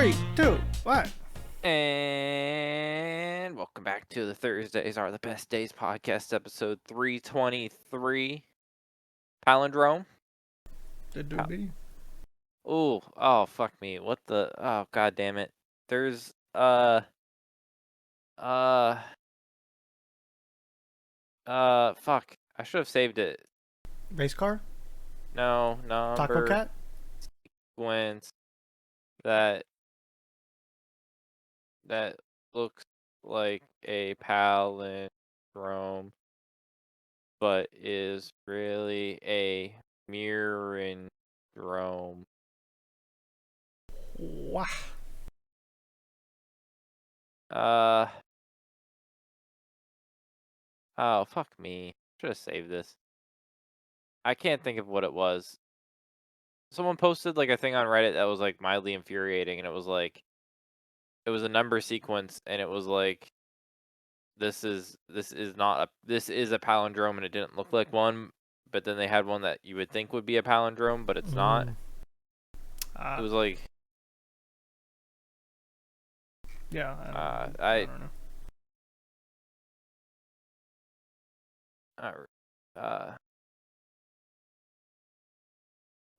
3, 2, 1. And welcome back to the Thursdays Are the Best Days podcast, episode 323. Palindrome. Ttbd. Oh, fuck me. What the? Oh, god damn it. There's, fuck. I should have saved it. Race car? No, Taco number cat? sequence that looks like a palindrome, but is really a mirrorindrome. Wow. Oh, fuck me. Should have saved this. I can't think of what it was. Someone posted like a thing on Reddit that was like mildly infuriating, and it was a number sequence, and it was like this is a palindrome, and it didn't look like one, but then they had one that you would think would be a palindrome, but it's not. It was like Yeah, I don't know.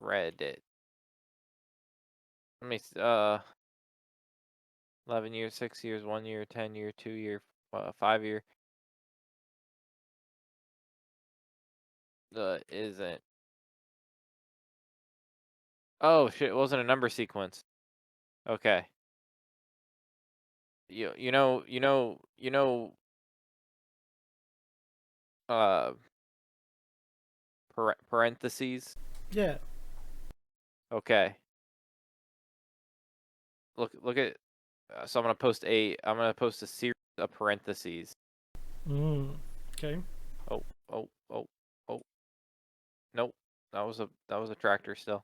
Reddit. Let me 11 years, 6 years, 1 year, 10 year, 2 year, 5 year. Isn't. Oh shit! It wasn't a number sequence. Okay. You know. Uh, parentheses. Yeah. Okay. Look at. So I'm gonna post a series of parentheses. Okay. Oh. Nope. That was a tractor still.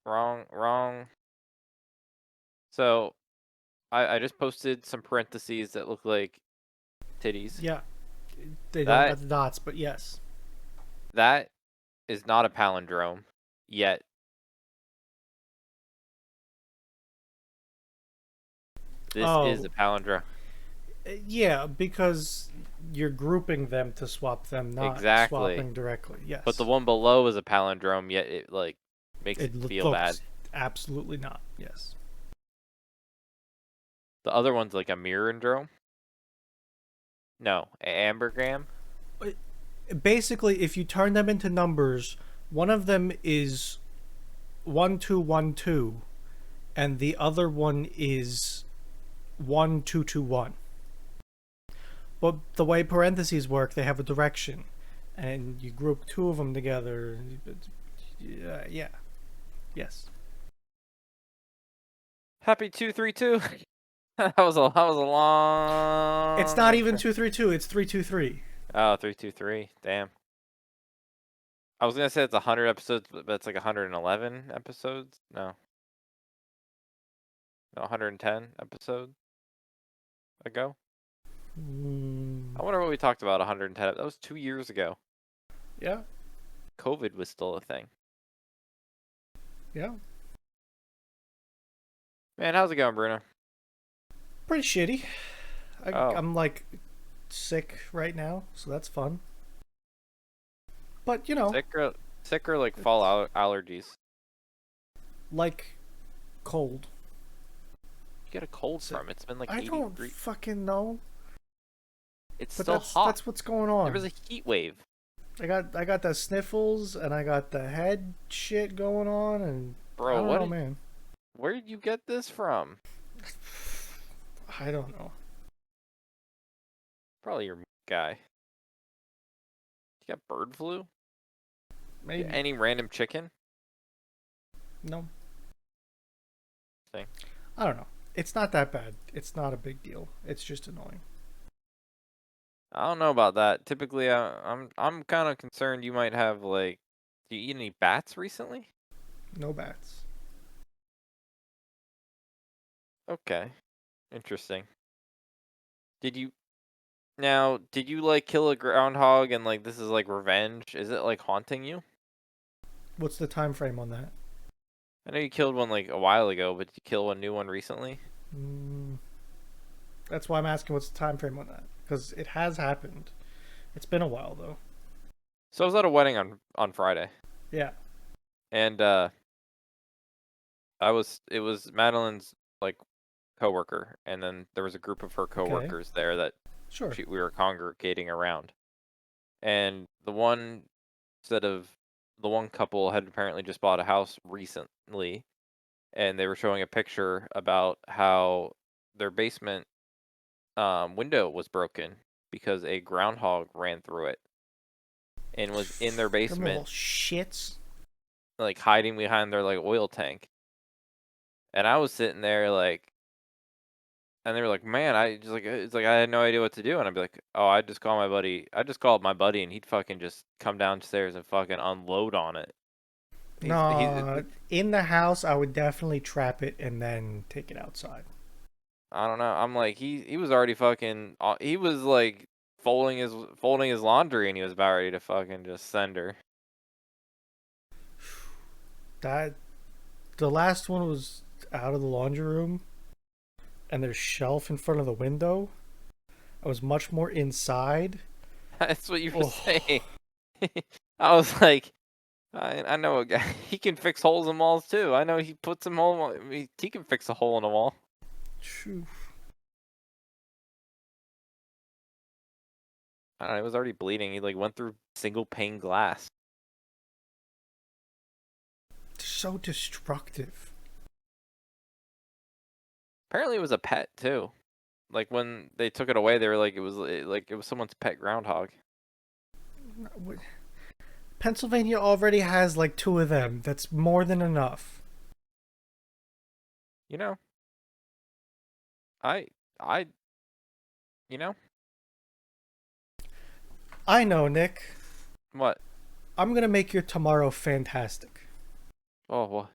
Wrong. So I just posted some parentheses that look like titties. Yeah. They don't That have the dots, but yes. that is not a palindrome yet. This is a palindrome. Yeah, because you're grouping them to swap them, not Exactly. swapping directly. Yes. But the one below is a palindrome, yet it like makes it feel bad. Absolutely not. Yes. The other one's like a mirrorindrome. No, ambergram. Basically, if you turn them into numbers, one of them is 1212, and the other one is 1221. But the way parentheses work, they have a direction, and you group two of them together. Yeah. Yes. Happy 232. that was a long. It's not even 232. It's 323. Oh, 323. Damn. I was gonna say it's 100 episodes, but it's like 111 episodes. No, 110 episodes ago. I wonder what we talked about 110. That was 2 years ago. Yeah. COVID was still a thing. Yeah. Man, how's it going, Bruno? Pretty shitty. I'm like sick right now, so that's fun. But you know, sick or like fall allergies. Like cold. You get a cold from? It's been like 80 I don't degrees. fucking know. It's but still hot. That's what's going on. There was a heat wave. I got the sniffles and I got the head shit going on, and bro, I don't know, man. Where did you get this from? I don't know. Probably your guy. You got bird flu? Maybe. Any random chicken? No. Thing. I don't know. It's not that bad. It's not a big deal. It's just annoying. I don't know about that. Typically, I'm kind of concerned you might have like. Do you eat any bats recently? No bats. Okay, interesting. Did you like kill a groundhog and like this is like revenge? Is it like haunting you? What's the time frame on that? I know you killed one like a while ago, but did you kill a new one recently? Mm, that's why I'm asking what's the time frame on that, because it has happened. It's been a while though. So I was at a wedding on Friday, Yeah. and it was Madeline's like coworker, and then there was a group of her Okay. coworkers there that Sure. we were congregating around, and the one couple had apparently just bought a house recently, and they were showing a picture about how their basement window was broken because a groundhog ran through it and was in their Them little basement, shits. like hiding behind their like oil tank. And I was sitting there like, and they were like, "Man, I just like it's like I had no idea what to do." And I'd be like, "Oh, I just call my buddy. I just called my buddy, and he'd fucking just come downstairs and fucking unload on it." He's No, in the house, I would definitely trap it and then take it outside. I don't know. I'm like he was already fucking he was like folding his laundry, and he was about ready to fucking just send her. That the last one was out of the laundry room, and there's shelf in front of the window. I was much more inside. That's what you were saying. Oh, I was like, I know a guy. He can fix holes in walls too. I know he puts some hole. He can fix a hole in a wall. phew. I don't know. It was already bleeding. He like went through single pane glass. They're so destructive. Apparently, it was a pet too. Like when they took it away, they were like it was someone's pet groundhog. Pennsylvania already has like two of them. That's more than enough. You know, I I you know I know, Nick. what? I'm gonna make your tomorrow fantastic. Oh,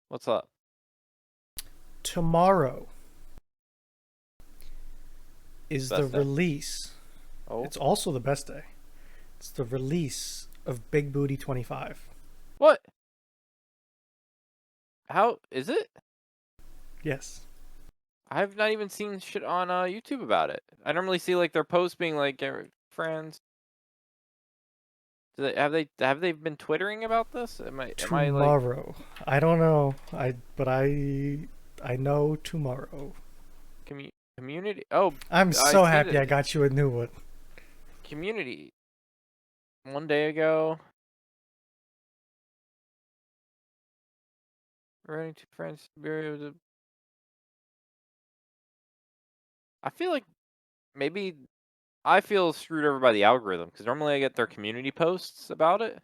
what's up? Tomorrow is the Best day? release. Oh, It's also the best day. It's the release of Big Booty 25. what? How is it? Yes. I've not even seen shit on YouTube about it. I normally see like their posts being like, "Get friends." Have they been twittering about this? Am I like Tomorrow. I don't know. I know tomorrow. community? Oh, I'm I so see happy I the got you a new one. community. One day ago, writing to friends. I feel like maybe I feel screwed over by the algorithm because normally I get their community posts about it.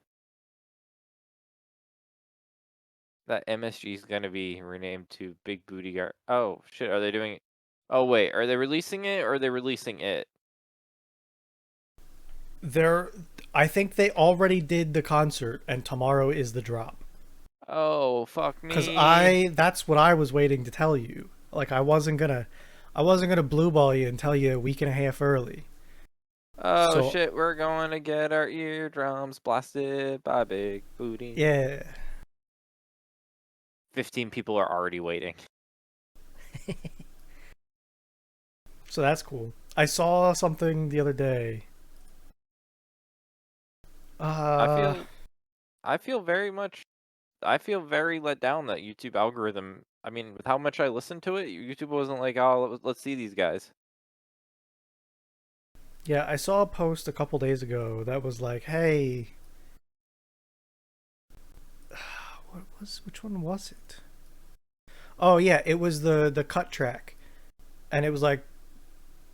That MSG is gonna be renamed to Big Booty Gar. Oh shit, are they doing it? Oh wait, are they releasing it or are they releasing it? They're I think they already did the concert and tomorrow is the drop. Oh fuck Cuz me. I that's what I was waiting to tell you. Like I wasn't going to blue ball you and tell you a week and a half early. Oh So, shit, we're going to get our eardrums blasted by Big Booty. yeah. 15 people are already waiting. So that's cool. I saw something the other day. I Uh feel I feel very much I feel very let down that YouTube algorithm. I mean, with how much I listened to it, YouTube wasn't like, "Oh, let's see these guys." yeah, I saw a post a couple days ago that was like, "Hey, which one was it?" Oh yeah, it was the cut track. And it was like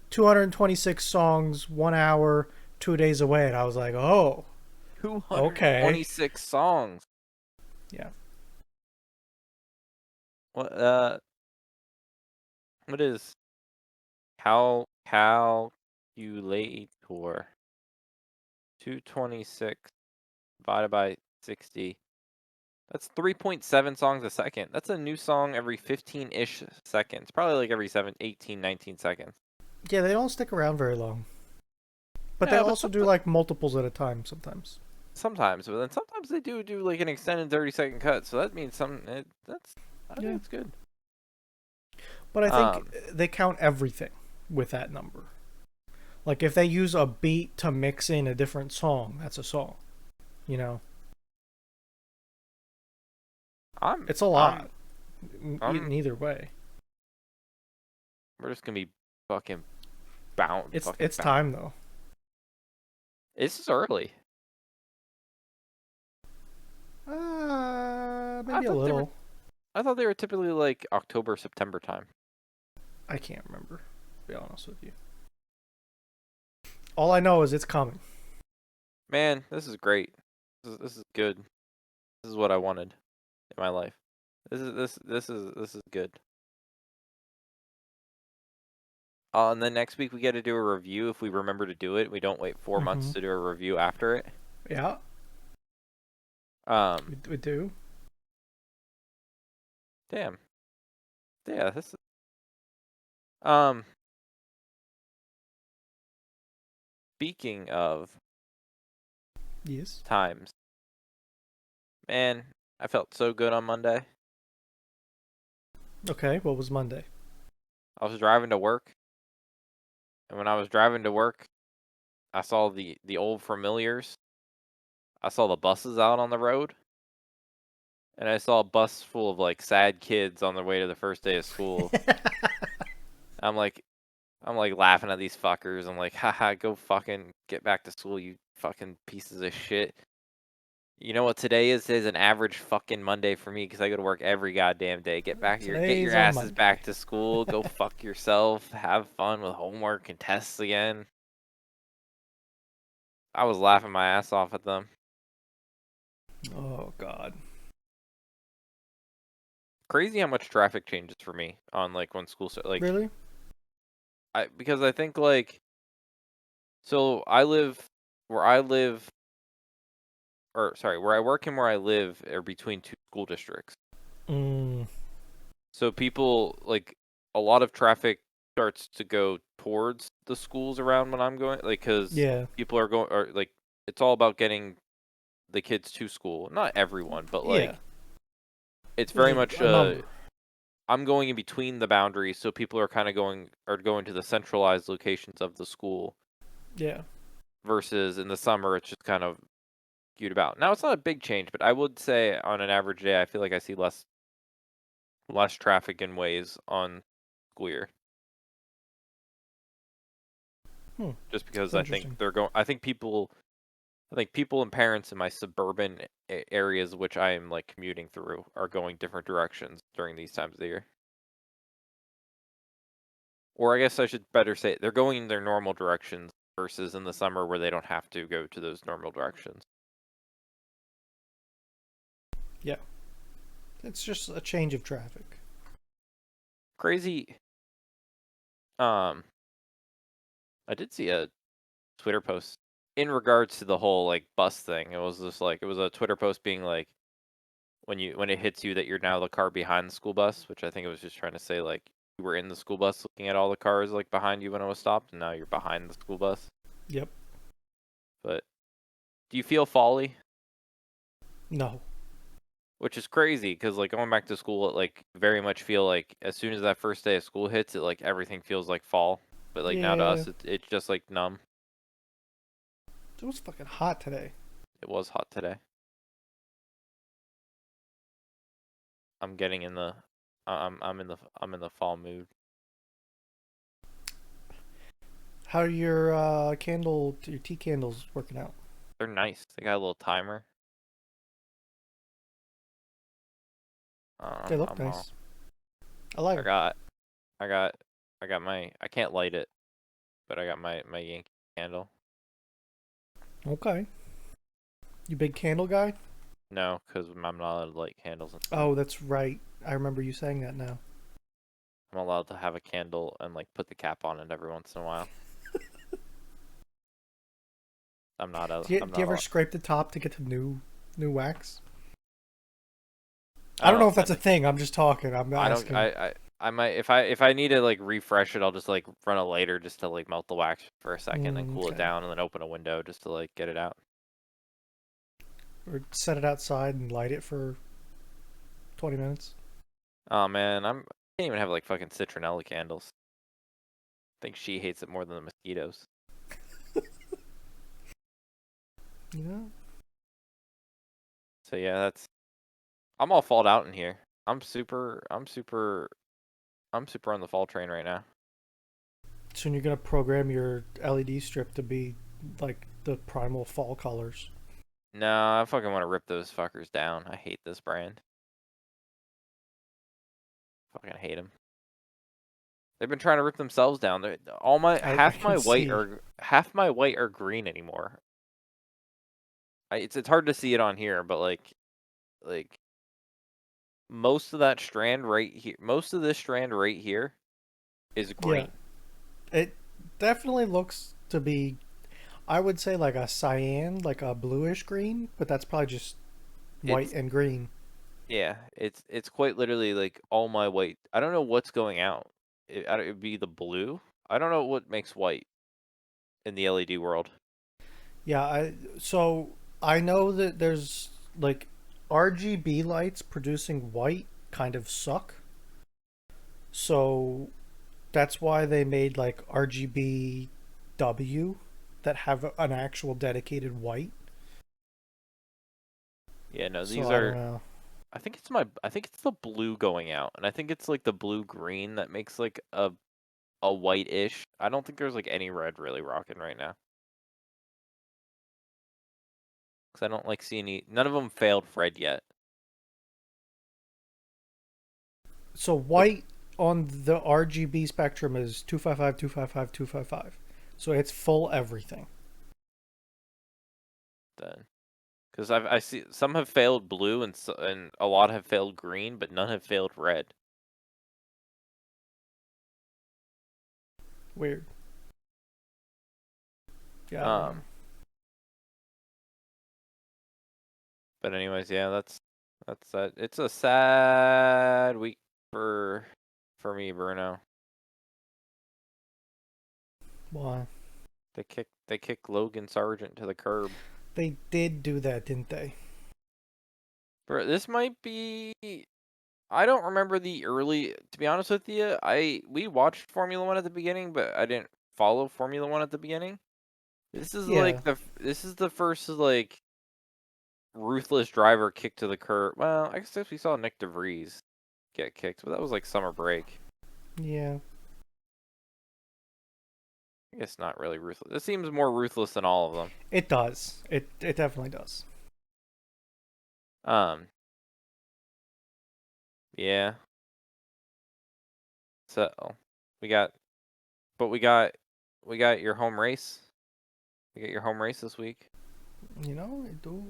226 songs, 1 hour, 2 days away and I was like, "Oh, okay." 226 songs. Yeah. What what is calculator? 226 divided by 60. That's 3.7 songs a second. That's a new song every 15-ish seconds. Probably like every 7, 18, 19 seconds. Yeah, they don't stick around very long. But they Yeah, but also do something like multiples at a time sometimes. Sometimes, but then sometimes they do like an extended 30-second cut, so that means I think Yeah. it's good. But I think Um, they count everything with that number. Like if they use a beat to mix in a different song, that's a song. You know, I'm it's a I'm lot. I'm Either way, we're just gonna be fucking fucking it's bound. time though. This is early. I Maybe a thought they were little. I thought they were typically like October, September time. I can't remember. To be honest with you, all I know is it's coming. Man, this is great. This is good. This is what I wanted in my life. This is good. And then next week we get to do a review if we remember to do it. We don't wait 4 months Hmm. to do a review after it. Yeah, Um, we do. damn. Yeah, this is, um speaking of Yes. times, man, I felt so good on Monday. Okay. What was Monday? I was driving to work, and when I was driving to work, I saw the old familiars. I saw the buses out on the road, and I saw a bus full of like sad kids on their way to the first day of school. I'm like I'm like laughing at these fuckers. I'm like, haha, go fucking get back to school, you fucking pieces of shit. You know what today is? Today's an average fucking Monday for me because I go to work every goddamn day. Get your Today's a asses Monday. back to school. Go fuck yourself. Have fun with homework and tests again. I was laughing my ass off at them. Oh God. Crazy how much traffic changes for me on like when school start. Like Really? I because I think like so I live where I live or sorry where I work and where I live are between two school districts. Mm, So people like a lot of traffic starts to go towards the schools around when I'm going, like, because yeah. people are going, or like, it's all about getting the kids to school. Not everyone, but Yeah. like, it's There's very much, a number. I'm going in between the boundaries, so people are kind of going to the centralized locations of the school Yeah. versus in the summer, it's just kind of skewed about. Now, it's not a big change, but I would say on an average day, I feel like I see less traffic in ways on school year. Hmm. Just That's because interesting. I think people and parents in my suburban areas, which I am like commuting through, are going different directions during these times of the year. Or I guess I should better say they're going in their normal directions versus in the summer where they don't have to go to those normal directions. Yeah. It's just a change of traffic. Crazy. Um, I did see a Twitter post in regards to the whole like bus thing. It was just like it was a Twitter post being like when it hits you that you're now the car behind the school bus, which I think it was just trying to say like you were in the school bus looking at all the cars like behind you when it was stopped, and now you're behind the school bus. Yep. But do you feel folly? No. Which is crazy because like going back to school, it like very much feel like as soon as that first day of school hits, it like everything feels like fall. But like now to Yeah. us, it's just like numb. It was fucking hot today. It was hot today. I'm getting in the, I'm in the fall mood. How are your your tea candles working out? They're nice. They got a little timer. They look I'm all. nice. I like I them. got I got I got my I can't light it, but I got my Yankee candle. Okay. You big candle guy? No, because I'm not allowed to light candles inside. Oh, that's right. I remember you saying that now. I'm allowed to have a candle and like put the cap on it every once in a while. I'm Do you not ever allowed. scrape the top to get the new wax? I I don't know don't if that's spend a the. thing. I'm just talking. I'm I don't. asking. I might if I need to like refresh it, I'll just like run a lighter just to like melt the wax for a second and cool it Okay. down, and then open a window just to like get it out. or set it outside and light it for 20 minutes. Oh man, I can't even have like fucking citronella candles. I think she hates it more than the mosquitoes. Yeah. So yeah, I'm all falled out in here. I'm super on the fall train right now. Soon you're gonna program your LED strip to be like the primal fall colors. No, I fucking want to rip those fuckers down. I hate this brand. Fucking hate them. They've been trying to rip themselves down. All my I can see. half my white are green anymore. It's hard to see it on here, but like most of that strand right here, most of this strand right here is Yeah, green. it definitely looks to be, I would say, like a cyan, like a bluish green, but that's probably just white It's and green. yeah, it's quite literally like all my white. I don't know what's going out. It'd be the blue. I don't know what makes white in the LED world. Yeah, so I know that there's like RGB lights producing white kind of suck. So that's why they made like RGB W that have an actual dedicated white. Yeah, no, So these I don't are. know. I think it's the blue going out, and I think it's like the blue green that makes like a white-ish. I don't think there's like any red really rocking right now. Because I don't like see any. None of them failed red yet. So But white on the RGB spectrum is 255, 255, 255. So it's full everything. then, because I see some have failed blue and a lot have failed green, but none have failed red. Weird. Yeah, I don't know. Um, but anyways, yeah, that's that. It's a sad week for for me, Bruno. Why? They kicked Logan Sargent to the curb. They did do that, didn't they? Bro, this might be. I don't remember the early. To be honest with you, we watched Formula One at the beginning, but I didn't follow Formula One at the beginning. Yeah. This is the first like ruthless driver kick to the curb. Well, I guess we saw Nick DeVries get kicked, but that was like summer break. Yeah. I guess not really ruthless. It seems more ruthless than all of them. It does. It definitely does. Um, yeah. So we got, but we got your home race. We got your home race this week. You know, do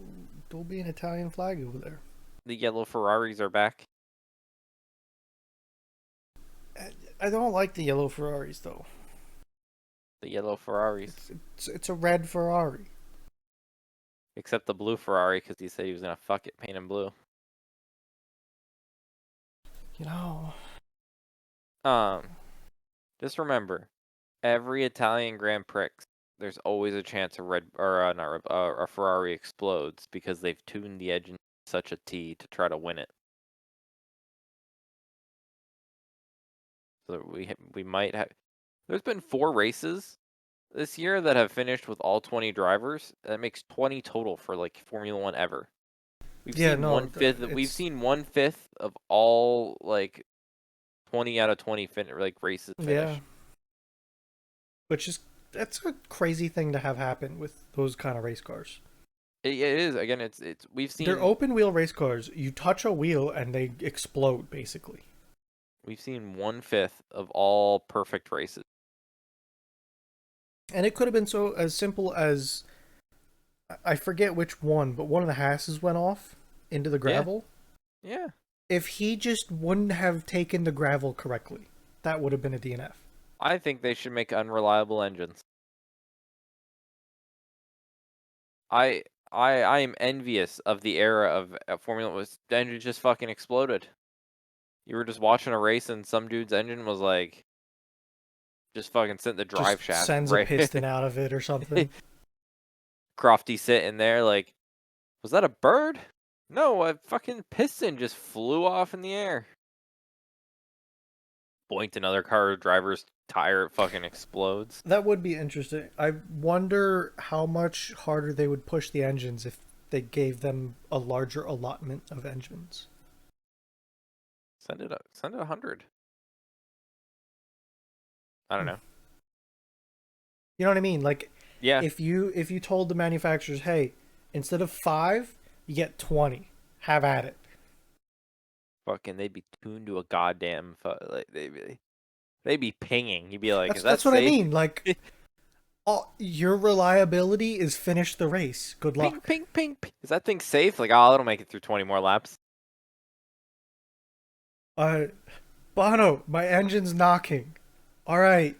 be an Italian flag over there. The yellow Ferraris are back. I don't like the yellow Ferraris though. The yellow Ferraris, It's a red Ferrari. except the blue Ferrari because he said he was gonna fuck it, paint him blue. You know. Um, just remember, every Italian Grand Prix, there's always a chance a red or not red, a Ferrari explodes because they've tuned the engine such a T to try to win it. So we might have. There's been 4 races this year that have finished with all 20 drivers. That makes 20 total for like Formula One ever. We've Yeah, seen no, one fifth. We've it's seen 1/5 of all like 20 out of 20 like races yeah, finish. which is that's a crazy thing to have happen with those kind of race cars. It is again. It's They're open wheel race cars. You touch a wheel and they explode basically. we've seen 1/5 of all perfect races. And it could have been so as simple as I forget which one, but one of the Hasses went off into the Yeah, gravel. yeah. If he just wouldn't have taken the gravel correctly, that would have been a DNF. I think they should make unreliable engines. I I am envious of the era of Formula One. The engine just fucking exploded. You were just watching a race and some dude's engine was like just fucking sent the drive Just shaft sends a right. piston out of it or something. Crofty sitting there like Was that a bird? No, a fucking piston just flew off in the air. Boinked another car driver's tire fucking explodes. That would be interesting. I wonder how much harder they would push the engines if they gave them a larger allotment of engines. Send it up. Send it 100. I don't know. You know what I mean? Like, Yeah. if you told the manufacturers, hey, instead of 5, you get 20. Have at it. Fucking, they'd be tuned to a goddamn like they'd be pinging. You'd be like, "Is that That's what I safe?" mean. Like, your reliability is finish the race. Good Ping, luck. ping, ping, ping. Is that thing safe? Like, oh, it'll make it through 20 more laps. Uh, Bono, my engine's knocking. All right,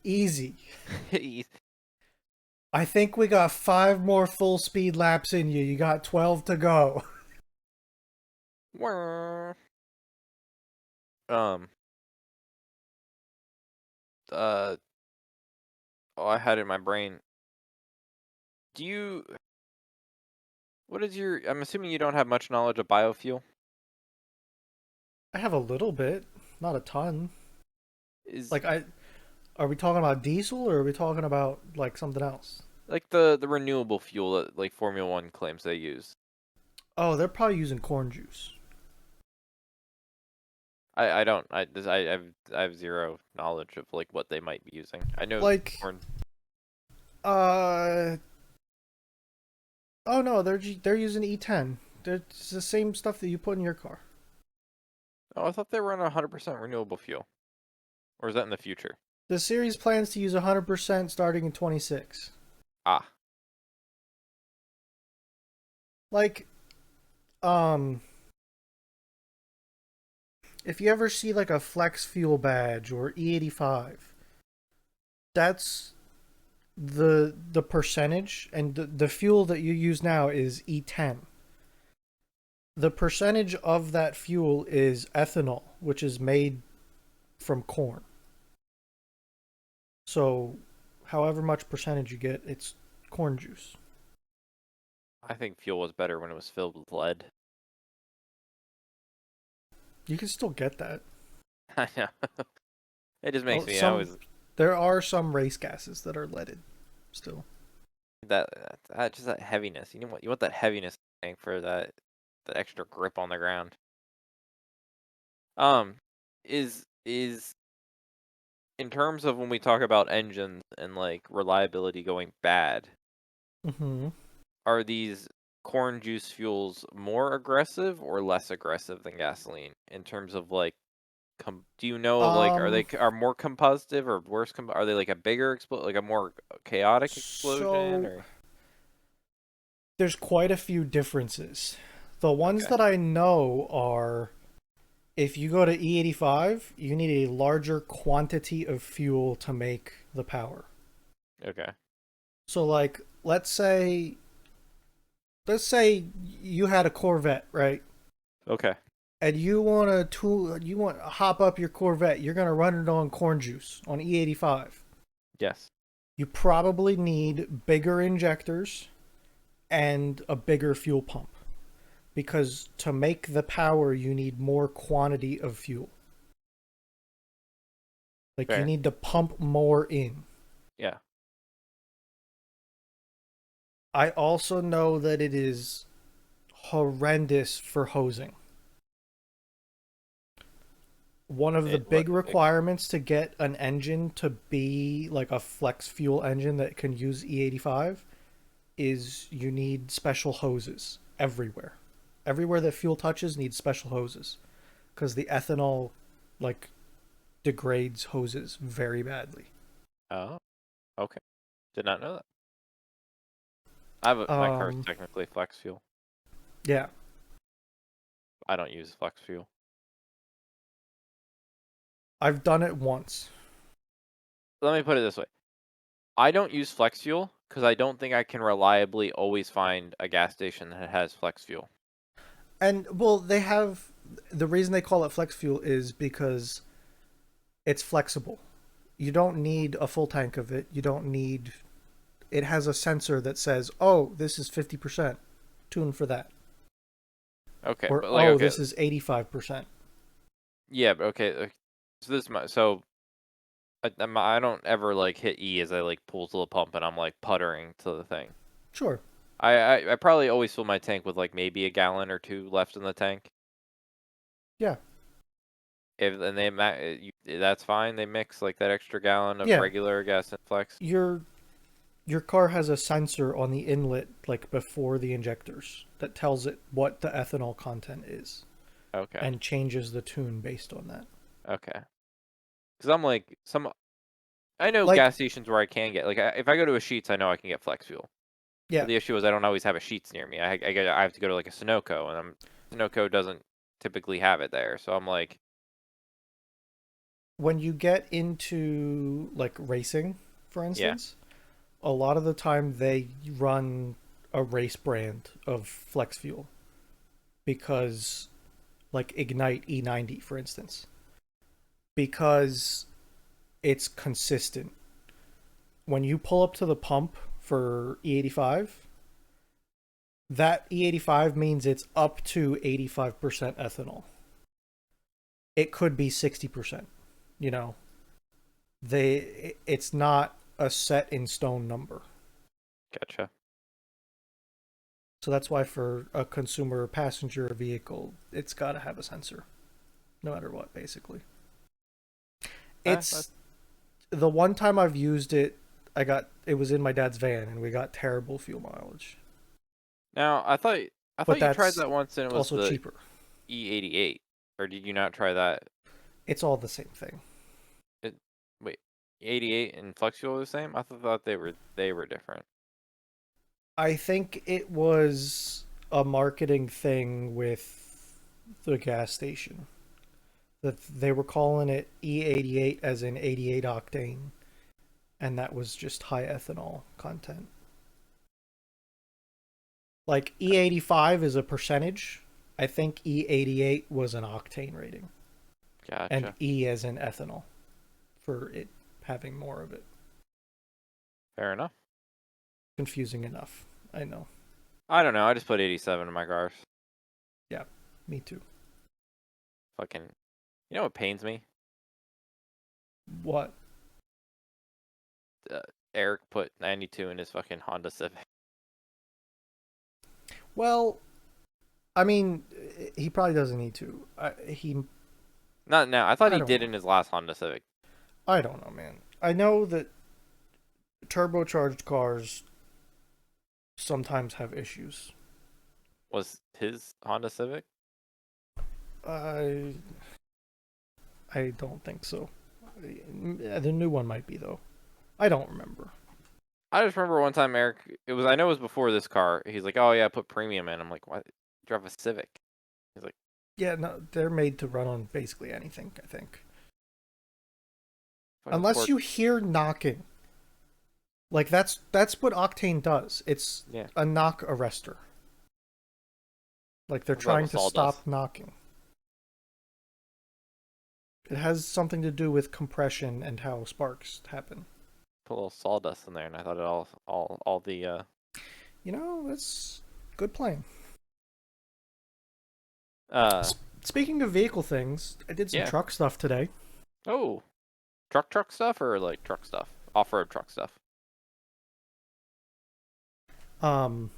easy. I think we got 5 more full speed laps in you. You got 12 to go. Wah. Um. Uh. Oh, I had it in my brain. Do you? What is your? I'm assuming you don't have much knowledge of biofuel. I have a little bit, not a ton. Is Like are we talking about diesel or are we talking about like something else? like the renewable fuel that like Formula One claims they use. Oh, they're probably using corn juice. I don't. I have zero knowledge of like what they might be using. I know Like corn. uh oh no, they're using E10. It's the same stuff that you put in your car. Oh, I thought they were on 100% renewable fuel. Or is that in the future? The series plans to use 100% starting in 26. Ah, Like um if you ever see like a flex fuel badge or E85, that's the percentage, and the fuel that you use now is E10. The percentage of that fuel is ethanol, which is made from corn. So however much percentage you get, it's corn juice. I think fuel was better when it was filled with lead. You can still get that. I know. It just makes Oh, me always there are some race gases that are leaded still. that just that heaviness. You want that heaviness thing for that extra grip on the ground. Um, is in terms of when we talk about engines and like reliability going bad, Mm-hmm. are these corn juice fuels more aggressive or less aggressive than gasoline in terms of like do you know like Um, are more compositive or worse are they like a bigger like a more chaotic explosion so or there's quite a few differences. The ones okay that I know are, if you go to E85, you need a larger quantity of fuel to make the power. okay So like let's say you had a Corvette, right? okay And you want to hop up your Corvette, you're going to run it on corn juice on E85. yes You probably need bigger injectors and a bigger fuel pump, because to make the power you need more quantity of fuel. Like you fair need to pump more in. yeah I also know that it is horrendous for hosing. One of the it what big requirements to get an engine to be like a flex fuel engine that can use E85 is you need special hoses everywhere. Everywhere that fuel touches needs special hoses, because the ethanol like degrades hoses very badly. oh okay did not know that I have my car's Um, technically flex fuel yeah, I don't use flex fuel I've done it once. let me put it this way I don't use flex fuel because I don't think I can reliably always find a gas station that has flex fuel. And well, they have, the reason they call it flex fuel is because it's flexible. You don't need a full tank of it. You don't need, it has a sensor that says, "Oh, this is 50%." tune for that. Okay, Or but like oh, okay, this is 85%. yeah, but okay. So I don't ever like hit E as I like pull to the pump and I'm like puttering to the thing. Sure. I probably always fill my tank with like maybe a gallon or two left in the tank. Yeah. If and they that's fine. They mix like that extra gallon of Yeah. regular gas and flex. Your car has a sensor on the inlet, like before the injectors, that tells it what the ethanol content is Okay, and changes the tune based on that. okay. Because I'm like I know Like, gas stations where I can get if I go to a Sheetz, I know I can get flex fuel. yeah, But the issue is I don't always have a Sheetz near me. I have to go to like a Sunoco, and Sunoco doesn't typically have it there. So I'm like, when you get into like racing, for yeah, instance, a lot of the time they run a race brand of flex fuel because, like, Ignite E90, for instance, because it's consistent. When you pull up to the pump for E85, that E85 means it's up to 85% ethanol. It could be 60%. You know, it's not a set in stone number. gotcha. So that's why for a consumer passenger vehicle, it's got to have a sensor, no matter what, basically. It's the one time I've used it, it was in my dad's van and we got terrible fuel mileage. Now I But thought you tried that's that once, and it was also the cheaper. E88, or did you not try that? It's all the same thing. It, wait, 88 and flex fuel are the same? I thought they were different. I think it was a marketing thing with the gas station that they were calling it E88 as in 88 octane, and that was just high ethanol content. Like E85 is a percentage. I think E88 was an octane rating, and Gotcha. E as in ethanol for it having more of it. Fair enough. Confusing enough. I know. I don't know. I just put 87 in my cars. Yeah, me too. Fucking, you know what pains me? What? Uh, Eric put 92 in his fucking Honda Civic. Well, I mean, he probably doesn't need to. Not now. I thought I he don't did know. in his last Honda Civic. I don't know, man. I know that turbocharged cars sometimes have issues. Was his Honda Civic? I I don't think so. The new one might be though. I don't remember. I just remember one time Eric. I know it was before this car. He's like, "Oh yeah, I put premium in." I'm like, "What? You drive a Civic?" He's like, Yeah, no, they're made to run on basically anything, I think. "Fucking Unless sport." you hear knocking. Like that's what Octane does. It's Yeah. a knock arrestor. Like they're What about trying what to Saul does? stop knocking. It has something to do with compression and how sparks happen. Put a little sawdust in there, and I thought it all the. You know, that's good playing. Uh. Speaking of vehicle things, I did some Yeah. truck stuff today. Oh. Truck stuff or like truck stuff? Off road truck stuff. Um,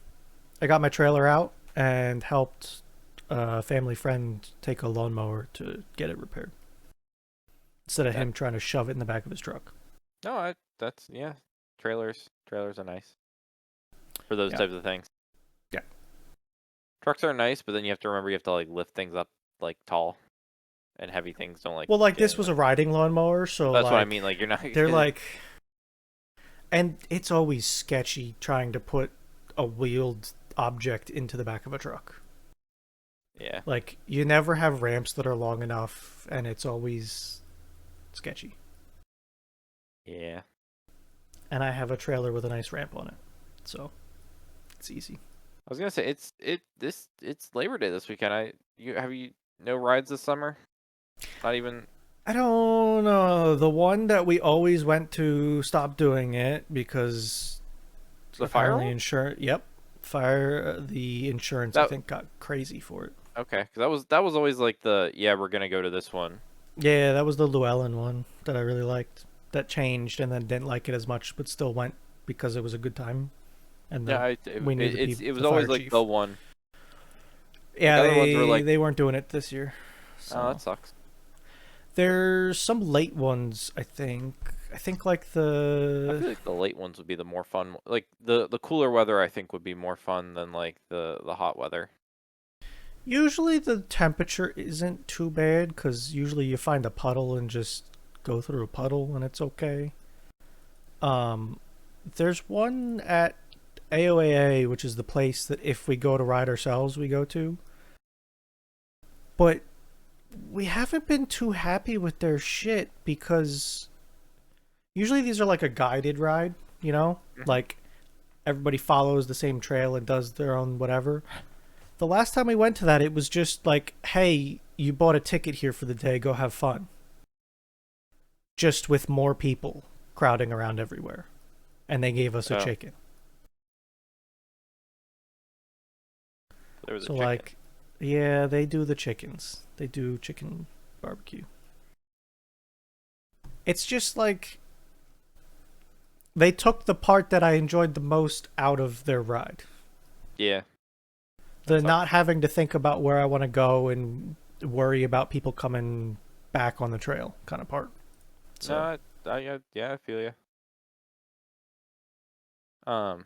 I got my trailer out and helped a family friend take a lawnmower to get it repaired instead of That him trying to shove it in the back of his truck. no, that's yeah. Trailers are nice for those Yeah. types of things. Yeah. Trucks are nice, but then you have to remember you have to like lift things up like tall, and heavy things don't like. Well, like get this in was the- a riding lawnmower, so That's what I like mean. Like you're not. they're like, and it's always sketchy trying to put a wheeled object into the back of a truck. Yeah. Like you never have ramps that are long enough, and it's always sketchy. Yeah. And I have a trailer with a nice ramp on it, so it's easy. I was gonna say it's Labor Day this weekend. Have you no rides this summer? Not even. I don't know. The one that we always went to stopped doing it because The apparently Firewall? insurance. Yep, The insurance I That think got crazy for it. okay, 'cause that was always like the yeah, we're gonna go to this one. Yeah, that was the Llewellyn one that I really liked. That changed and then didn't like it as much, but still went because it was a good time, and Yeah, we knew it was the fire always like the chief. one. Like Yeah, other ones were they like, they weren't doing it this year, oh, that so sucks. there's some late ones. I think. I think like I the feel like the late ones would be the more fun. Like the cooler weather, I think would be more fun than like the hot weather. usually the temperature isn't too bad because usually you find a puddle and just go through a puddle and it's okay. Um, there's one at AOAA, which is the place that if we go to ride ourselves, we go to. But we haven't been too happy with their shit because usually these are like a guided ride, you know? Hmm. Like everybody follows the same trail and does their own whatever. The last time we went to that, it was just like, hey, you bought a ticket here for the day, go have fun. Just with more people crowding around everywhere. And they gave us a Oh, chicken. there was a So, chicken. like, yeah, they do the chickens. They do chicken barbecue. It's just like they took the part that I enjoyed the most out of their ride. Yeah, that The not sucks. having to think about where I want to go and worry about people coming back on the trail kind of part. No, So, yeah, I feel you. Um,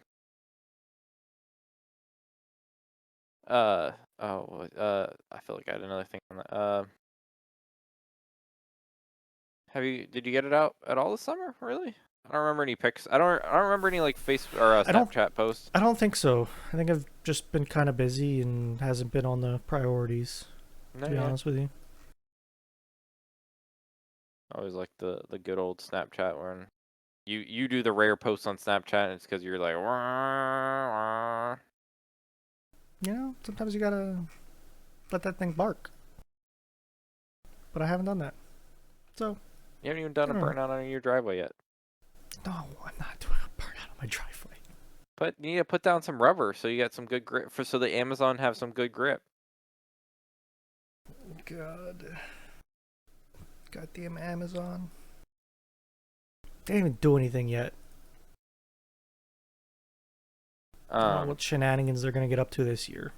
uh, oh, I feel like I had another thing on that. Did you get it out at all this summer? Really? I don't remember any pics. I don't remember any like face or I don't Snapchat posts. I don't think so. I think I've just been kind of busy and hasn't been on the priorities, No, to be yeah. honest with you. I always like the good old Snapchat when you do the rare posts on Snapchat and it's because you're like, wah, wah. You know, sometimes you gotta let that thing bark. But I haven't done that. So, You haven't even done I a don't know. burnout on your driveway yet. No, I'm not doing a burnout on my driveway. But you need to put down some rubber so you got some good grip so the Amazon have some good grip. God. Goddamn Amazon. They didn't even do anything yet. I don't know Um, what shenanigans they're gonna get up to this year.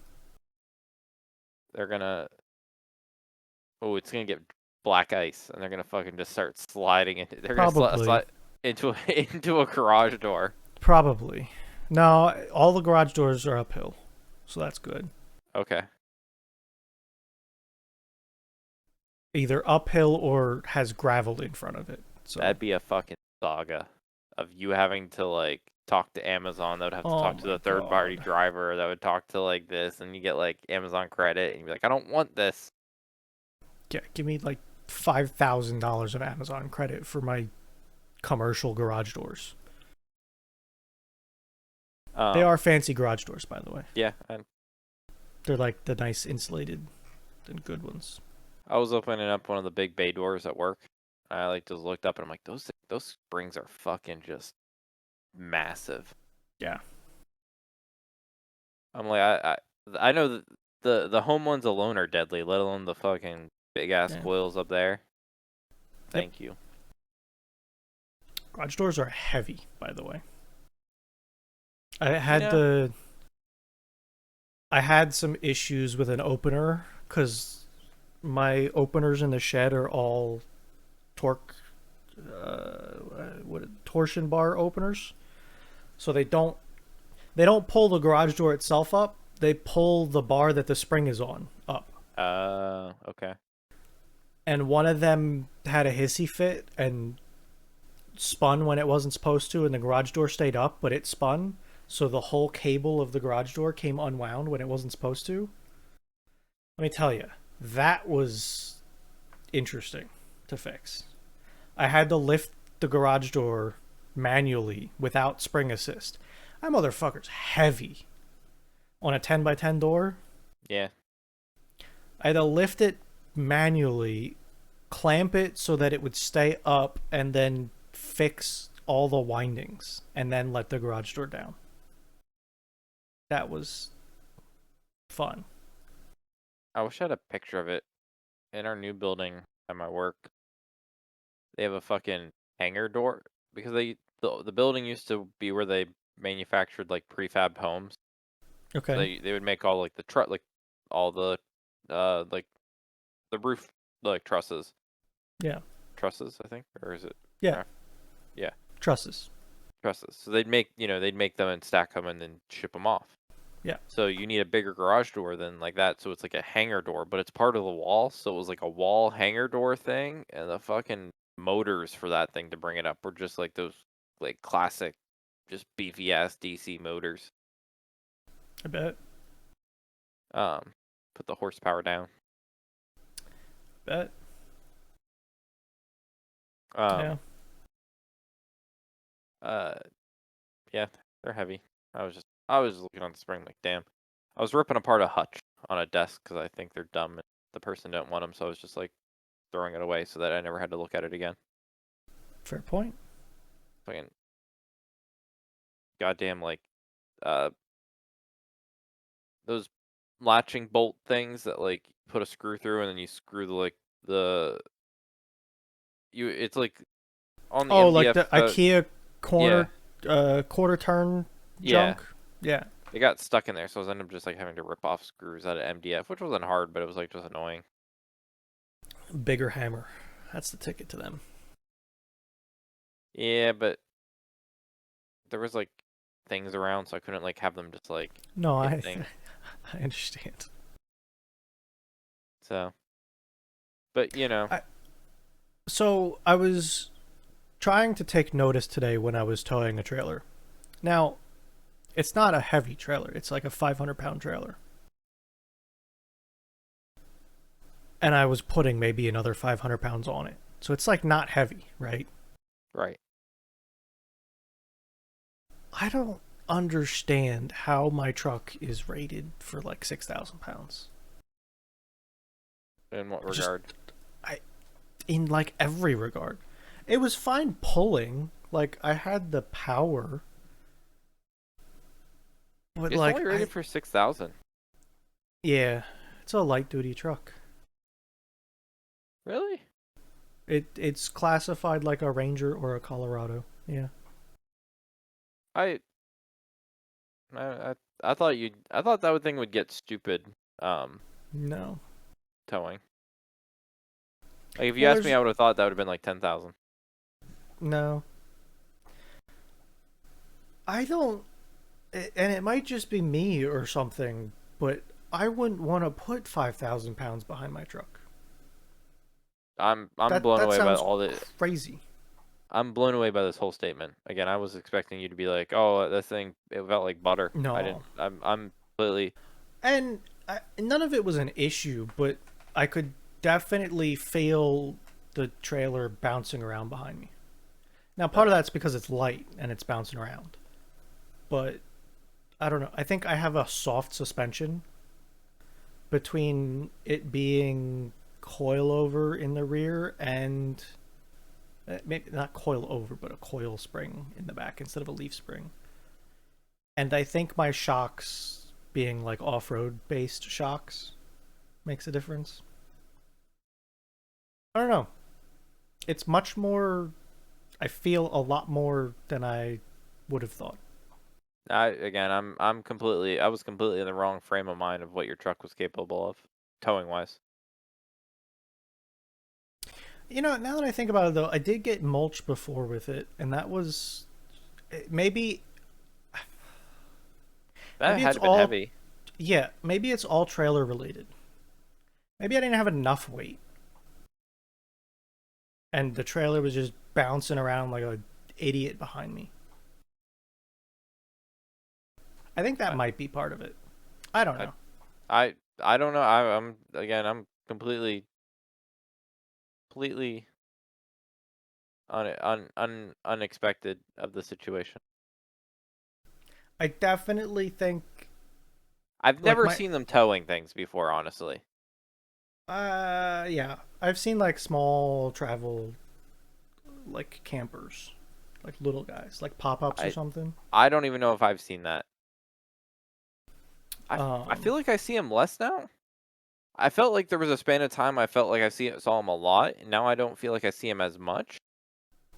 they're gonna it's gonna get black ice and they're gonna fucking just start sliding into they're gonna Probably. slide into into a garage door. Probably. No, all the garage doors are uphill. So that's good. Okay. Either uphill or has gravel in front of it. So, That'd be a fucking saga of you having to like talk to Amazon. That would have to oh talk to my the third party god. driver. That would talk to like this, and you get like Amazon credit, and you'd be like, I don't want this. Yeah, give me like $5,000 of Amazon credit for my commercial garage doors. They Um, are fancy garage doors, by the way. yeah, and They're like the nice insulated and good ones. I was opening up one of the big bay doors at work. I like just looked up and I'm like, those springs are fucking just massive. Yeah. I'm like, I know that the home ones alone are deadly, let alone the fucking big ass Yeah. coils up there. Yep. Thank you. Garage doors are heavy, by the way. I You had know, the I had some issues with an opener because my openers in the shed are all torque, what torsion bar openers. So they don't pull the garage door itself up. They pull the bar that the spring is on up. okay. And one of them had a hissy fit and spun when it wasn't supposed to, and the garage door stayed up, but it spun. So the whole cable of the garage door came unwound when it wasn't supposed to. Let me tell you, that was interesting to fix. I had to lift the garage door manually without spring assist. That motherfucker's heavy on a 10 by 10 door. Yeah. I had to lift it manually, clamp it so that it would stay up, and then fix all the windings, and then let the garage door down. That was fun. I wish I had a picture of it. In our new building at my work, they have a fucking hangar door because the building used to be where they manufactured like prefab homes. So Okay. they would make all like the like all the like the roof like Yeah. trusses I think, or is it Yeah. uh, yeah, Trusses. trusses. So they'd make them and stack them and then ship them off. Yeah. So you need a bigger garage door than like that. So it's like a hangar door, but it's part of the wall. So it was like a wall hangar door thing, and the fucking motors for that thing to bring it up were just like those like classic, just beefy ass DC motors. I bet. Um, put the horsepower down. Bet. Yeah. Um, uh, yeah, they're heavy. I was just looking on the spring like, damn. I was ripping apart a hutch on a desk because I think they're dumb and the person didn't want them, so I was just like throwing it away so that I never had to look at it again. Fair point. Fucking goddamn like uh those latching bolt things that like put a screw through and then you screw the it's like on the Oh, like MDF the IKEA yeah, quarter turn yeah, junk. Yeah. it got stuck in there, so I was ended up just like having to rip off screws out of MDF, which wasn't hard, but it was like just annoying. Bigger hammer. That's the ticket to them. Yeah, but there was like things around, so I couldn't like have them just like No, hit I things. I understand. So, but So I was trying to take notice today when I was towing a trailer. Now, it's not a heavy trailer. It's like a 500-pound trailer. And I was putting maybe another 500 pounds on it. So it's like not heavy, right? right. I don't understand how my truck is rated for like 6,000 pounds. In what Just, regard? I, in like every regard. It was fine pulling. Like, I had the power. But It's only like, rated for 6,000. yeah, it's a light duty truck. Really? It's classified like a Ranger or a Colorado. Yeah. I I I thought that thing would get stupid No. towing. Like if you Well, asked me, there's I would have thought that would have been like 10,000. no. I don't, and it might just be me or something, but I wouldn't want to put 5,000 pounds behind my truck. I'm That blown that away by sounds all the crazy. I'm blown away by this whole statement. Again, I was expecting you to be like, "Oh, this thing it felt like butter." I No, didn't. I'm completely. and none of it was an issue, but I could definitely feel the trailer bouncing around behind me. Now, part of that's because it's light and it's bouncing around, but I don't know. I think I have a soft suspension between it being coilover in the rear and maybe not coil over, but a coil spring in the back instead of a leaf spring. And I think my shocks being like off-road based shocks makes a difference. I don't know. It's much more. I feel a lot more than I would have thought. I was completely in the wrong frame of mind of what your truck was capable of, towing wise. You know, now that I think about it, though, I did get mulch before with it, and that was maybe That maybe had it's to been all heavy. yeah, maybe it's all trailer related. Maybe I didn't have enough weight, and the trailer was just bouncing around like a idiot behind me. I think that I might be part of it. I don't I know. I don't know. I'm completely unexpected of the situation. I definitely think I've like never my seen them towing things before, honestly. yeah, I've seen like small travel like campers, like little guys, like pop-ups or I something. I don't even know if I've seen that. I feel Um, like I see him less now. I felt like there was a span of time I felt like saw him a lot, and now I don't feel like I see him as much.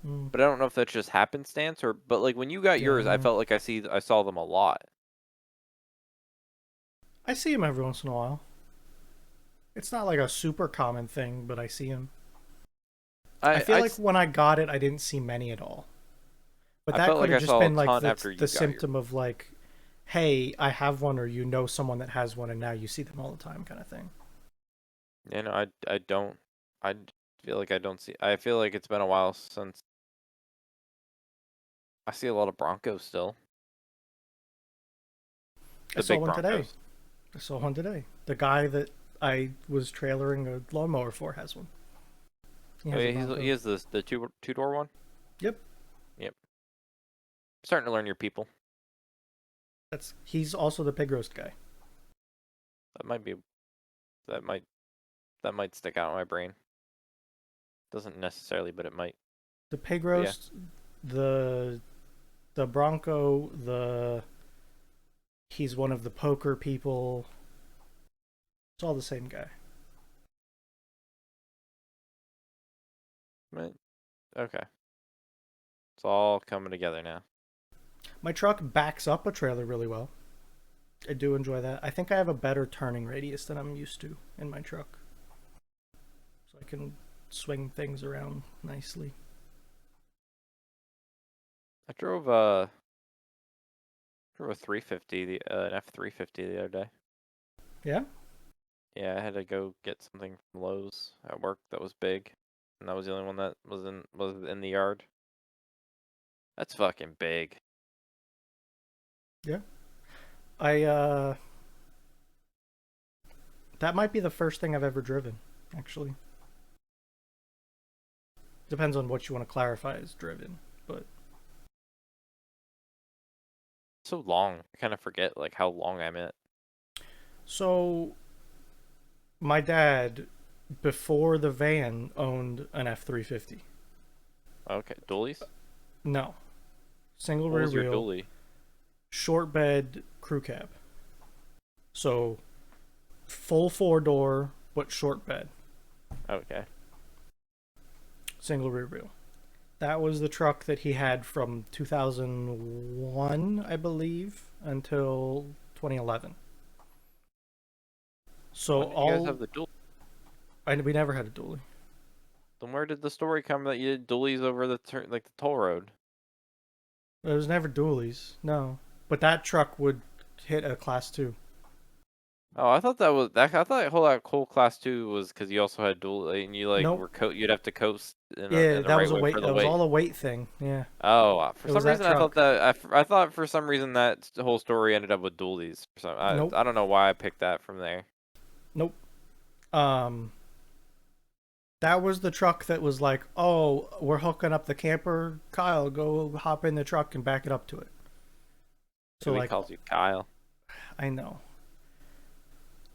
mm, But I don't know if that's just happenstance but like when you got yours, I yeah, felt like I saw them a lot. I see him every once in a while. It's not like a super common thing, but I see him. I feel like when I got it, I didn't see many at all. But I that felt could like have I just saw a been like ton after the you got yours. symptom of like, hey, I have one, or you know someone that has one, and now you see them all the time, kind of thing. You know, I don't. I feel like I don't see. I feel like it's been a while since I see a lot of Broncos still. I The saw big one today. Broncos. I saw one today. The guy that I was trailering a lawnmower for has one. He Oh has a yeah, he Bronco. has the two door one. Yep, Yep. Starting to learn your people. he's also the pig roast guy. That might be that might that might stick out in my brain. Doesn't necessarily, but it might. The pig But yeah. roast, the the Bronco, the he's one of the poker people. It's all the same guy. Right. Okay. It's all coming together now. My truck backs up a trailer really well. I do enjoy that. I think I have a better turning radius than I'm used to in my truck, so I can swing things around nicely. I drove a 350 an F350 the other day. Yeah, Yeah, I had to go get something from Lowe's at work that was big, and that was the only one that was in the yard. That's fucking big. yeah. I that might be the first thing I've ever driven, actually. Depends on what you want to clarify as driven, but So long. I kind of forget like how long I'm at. so my dad before the van owned an F350. Okay, dualies. No, single What rear was your wheel, dually? short bed crew cab. So full four door but short bed, Okay. single rear wheel. That was the truck that he had from 2001, I believe, until 2011. So When did you guys have all the dual? we never had a dually. Then where did the story come that you did dualies over like the toll road? There was never dualies, no. But that truck would hit a class two. Oh, I thought that was that. I thought whole class two was because you also had dual and you like Nope. were you'd have to coast Yeah, in the that was right a way for weight. the That was weight. all a weight thing. Yeah, Oh, for it was some that reason I thought truck. that I thought for some reason that whole story ended up with dualies. For some, Nope. I don't know why I picked that from there. Nope. Um, that was the truck that was like, oh, we're hooking up the camper. Kyle, go hop in the truck and back it up to it. So Who he like, calls you Kyle? I know.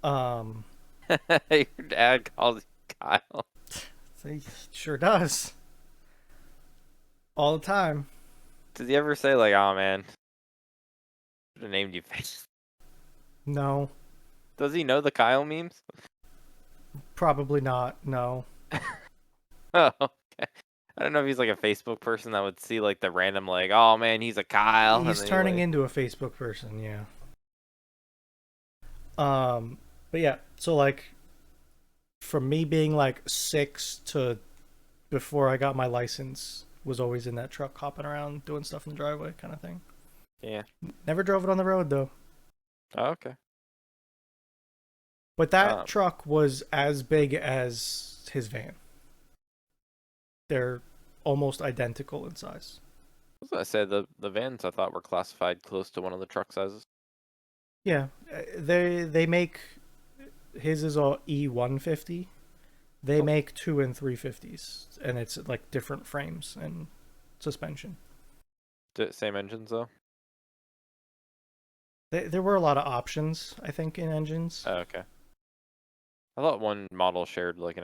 Um, Your dad calls you Kyle. he sure does all the time. Does he ever say like, "Oh man, should have named you face"? No, Does he know the Kyle memes? probably not. No, Oh, okay. I don't know if he's like a Facebook person that would see like the random like, "Oh man, he's a Kyle," and he's then he turning like, into a Facebook person. Yeah. Um, but yeah, so like from me being like 6 to before I got my license was always in that truck hopping around doing stuff in the driveway kind of thing. yeah. Never drove it on the road though. Oh, okay. But that Um, truck was as big as his van. They're almost identical in size. as I said, the vans I thought were classified close to one of the truck sizes. Yeah, they make his is a E150. They Oh, make 2 and 350s and it's like different frames and suspension. same engines though. There were a lot of options, I think, in engines. Oh, okay. I thought one model shared like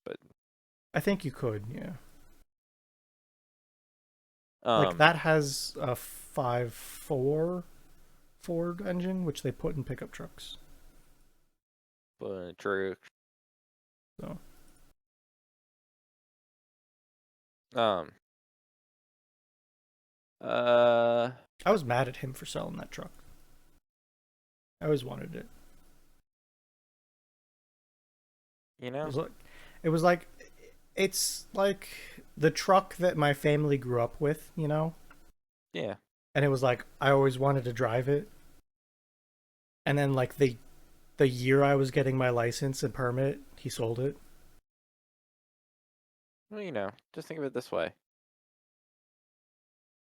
but I think you could, yeah. Like um, that has a 5.4 Ford engine, which they put in pickup trucks. But true. So Um. Uh. I was mad at him for selling that truck. I always wanted it. You It know. was like, it was like, it's like the truck that my family grew up with, you know. Yeah. And it was like I always wanted to drive it. And then like the year I was getting my license and permit, he sold it. Well, just think of it this way.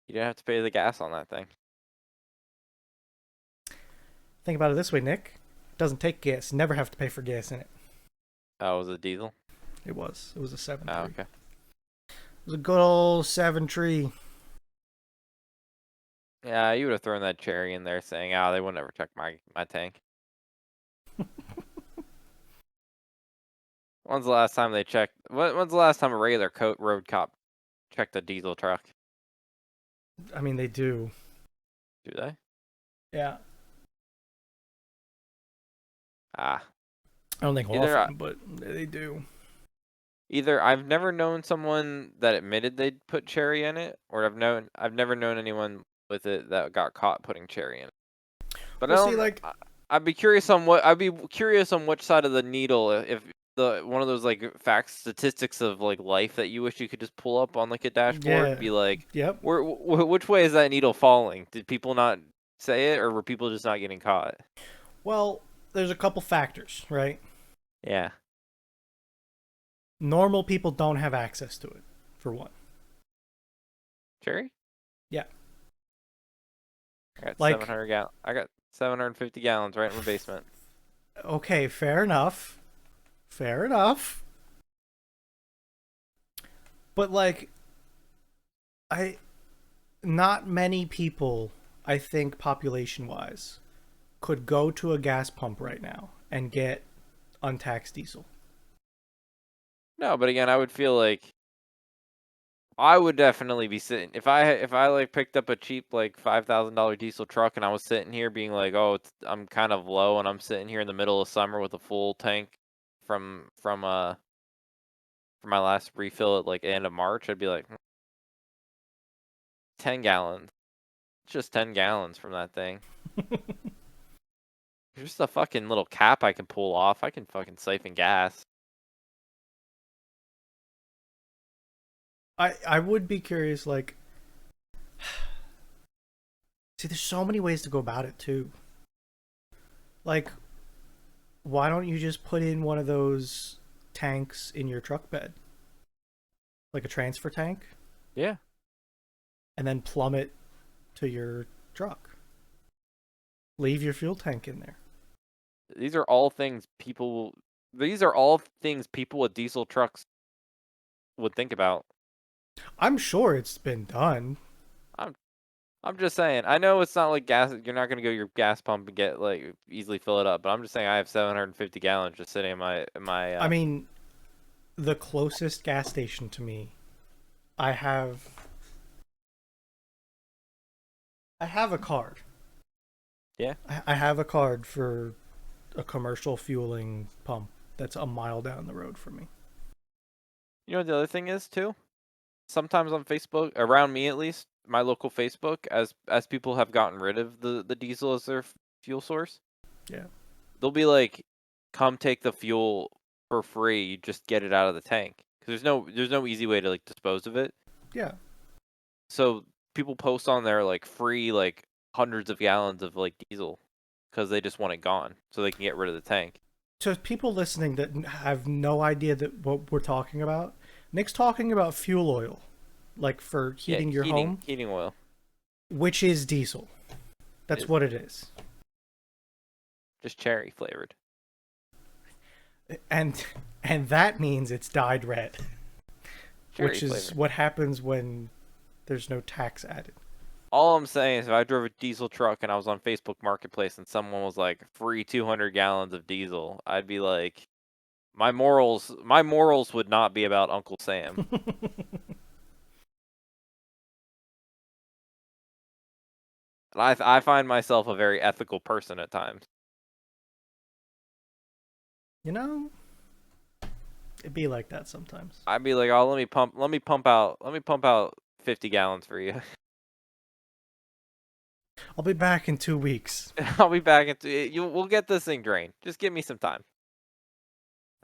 You didn't have to pay the gas on that thing. Think about it this way, Nick. It doesn't take gas. Never have to pay for gas in it. Oh, was it diesel? It was. It was a 7 Oh, tree. okay. It was a good old 7 tree. Yeah, you would have thrown that cherry in there saying, "Oh, they would never check my tank." When's the last time they checked? When's the last time a regular road cop checked a diesel truck? I mean, they do. Do they? Yeah. Ah, I don't think either often, but they do. either I've never known someone that admitted they'd put cherry in it, or I've never known anyone with it that got caught putting cherry in it. But I Well, see, don't. like, I'd be curious on which side of the needle, if the one of those like facts statistics of like life that you wish you could just pull up on like a dashboard and yeah. be like, Yep. which way is that needle falling? Did people not say it, or were people just not getting caught? Well, there's a couple factors, right? Yeah. Normal people don't have access to it, for one. Cherry? Yeah. I got Like, 700 I got 750 gallons right in my basement. okay, fair enough. Fair enough. But like I not many people, I think population-wise, could go to a gas pump right now and get untaxed diesel. No, but again, I would feel like I would definitely be sitting if I like picked up a cheap like $5,000 diesel truck and I was sitting here being like, oh, I'm kind of low and I'm sitting here in the middle of summer with a full tank from for my last refill at like end of March. I'd be like, 10 gallons, just 10 gallons from that thing. There's just a fucking little cap I can pull off. I can fucking siphon gas. I would be curious, like, see, there's so many ways to go about it too. Like, why don't you just put in one of those tanks in your truck bed? Like a transfer tank? Yeah. And then plumb it to your truck. Leave your fuel tank in there. These are all things people. These are all things people with diesel trucks would think about. I'm sure it's been done. I'm I'm just saying. I know it's not like gas. You're not gonna go to your gas pump and get like easily fill it up. But I'm just saying I have 750 gallons just sitting in my. I mean, the closest gas station to me, I have I have a card. Yeah. I have a card for a commercial fueling pump that's a mile down the road from me. You know what the other thing is too? Sometimes on Facebook, around me at least, my local Facebook, as people have gotten rid of the diesel as their fuel source, Yeah. they'll be like, "Come take the fuel for free. You just get it out of the tank." Because there's no easy way to like dispose of it. Yeah. So people post on there like free like hundreds of gallons of like diesel because they just want it gone so they can get rid of the tank. To people listening that have no idea that what we're talking about, Nick's talking about fuel oil, like for Yeah, heating your home, heating oil. which is diesel. That's what it is. Just cherry flavored. And that means it's dyed red, Cherry which is flavored. what happens when there's no tax added. All I'm saying is if I drove a diesel truck and I was on Facebook Marketplace and someone was like free 200 gallons of diesel, I'd be like, my morals would not be about Uncle Sam. And I find myself a very ethical person at times. You know, it'd be like that sometimes. I'd be like, "Oh, let me pump out 50 gallons for you. I'll be back in 2 weeks. I'll be back into you. We'll get this thing drained. Just give me some time."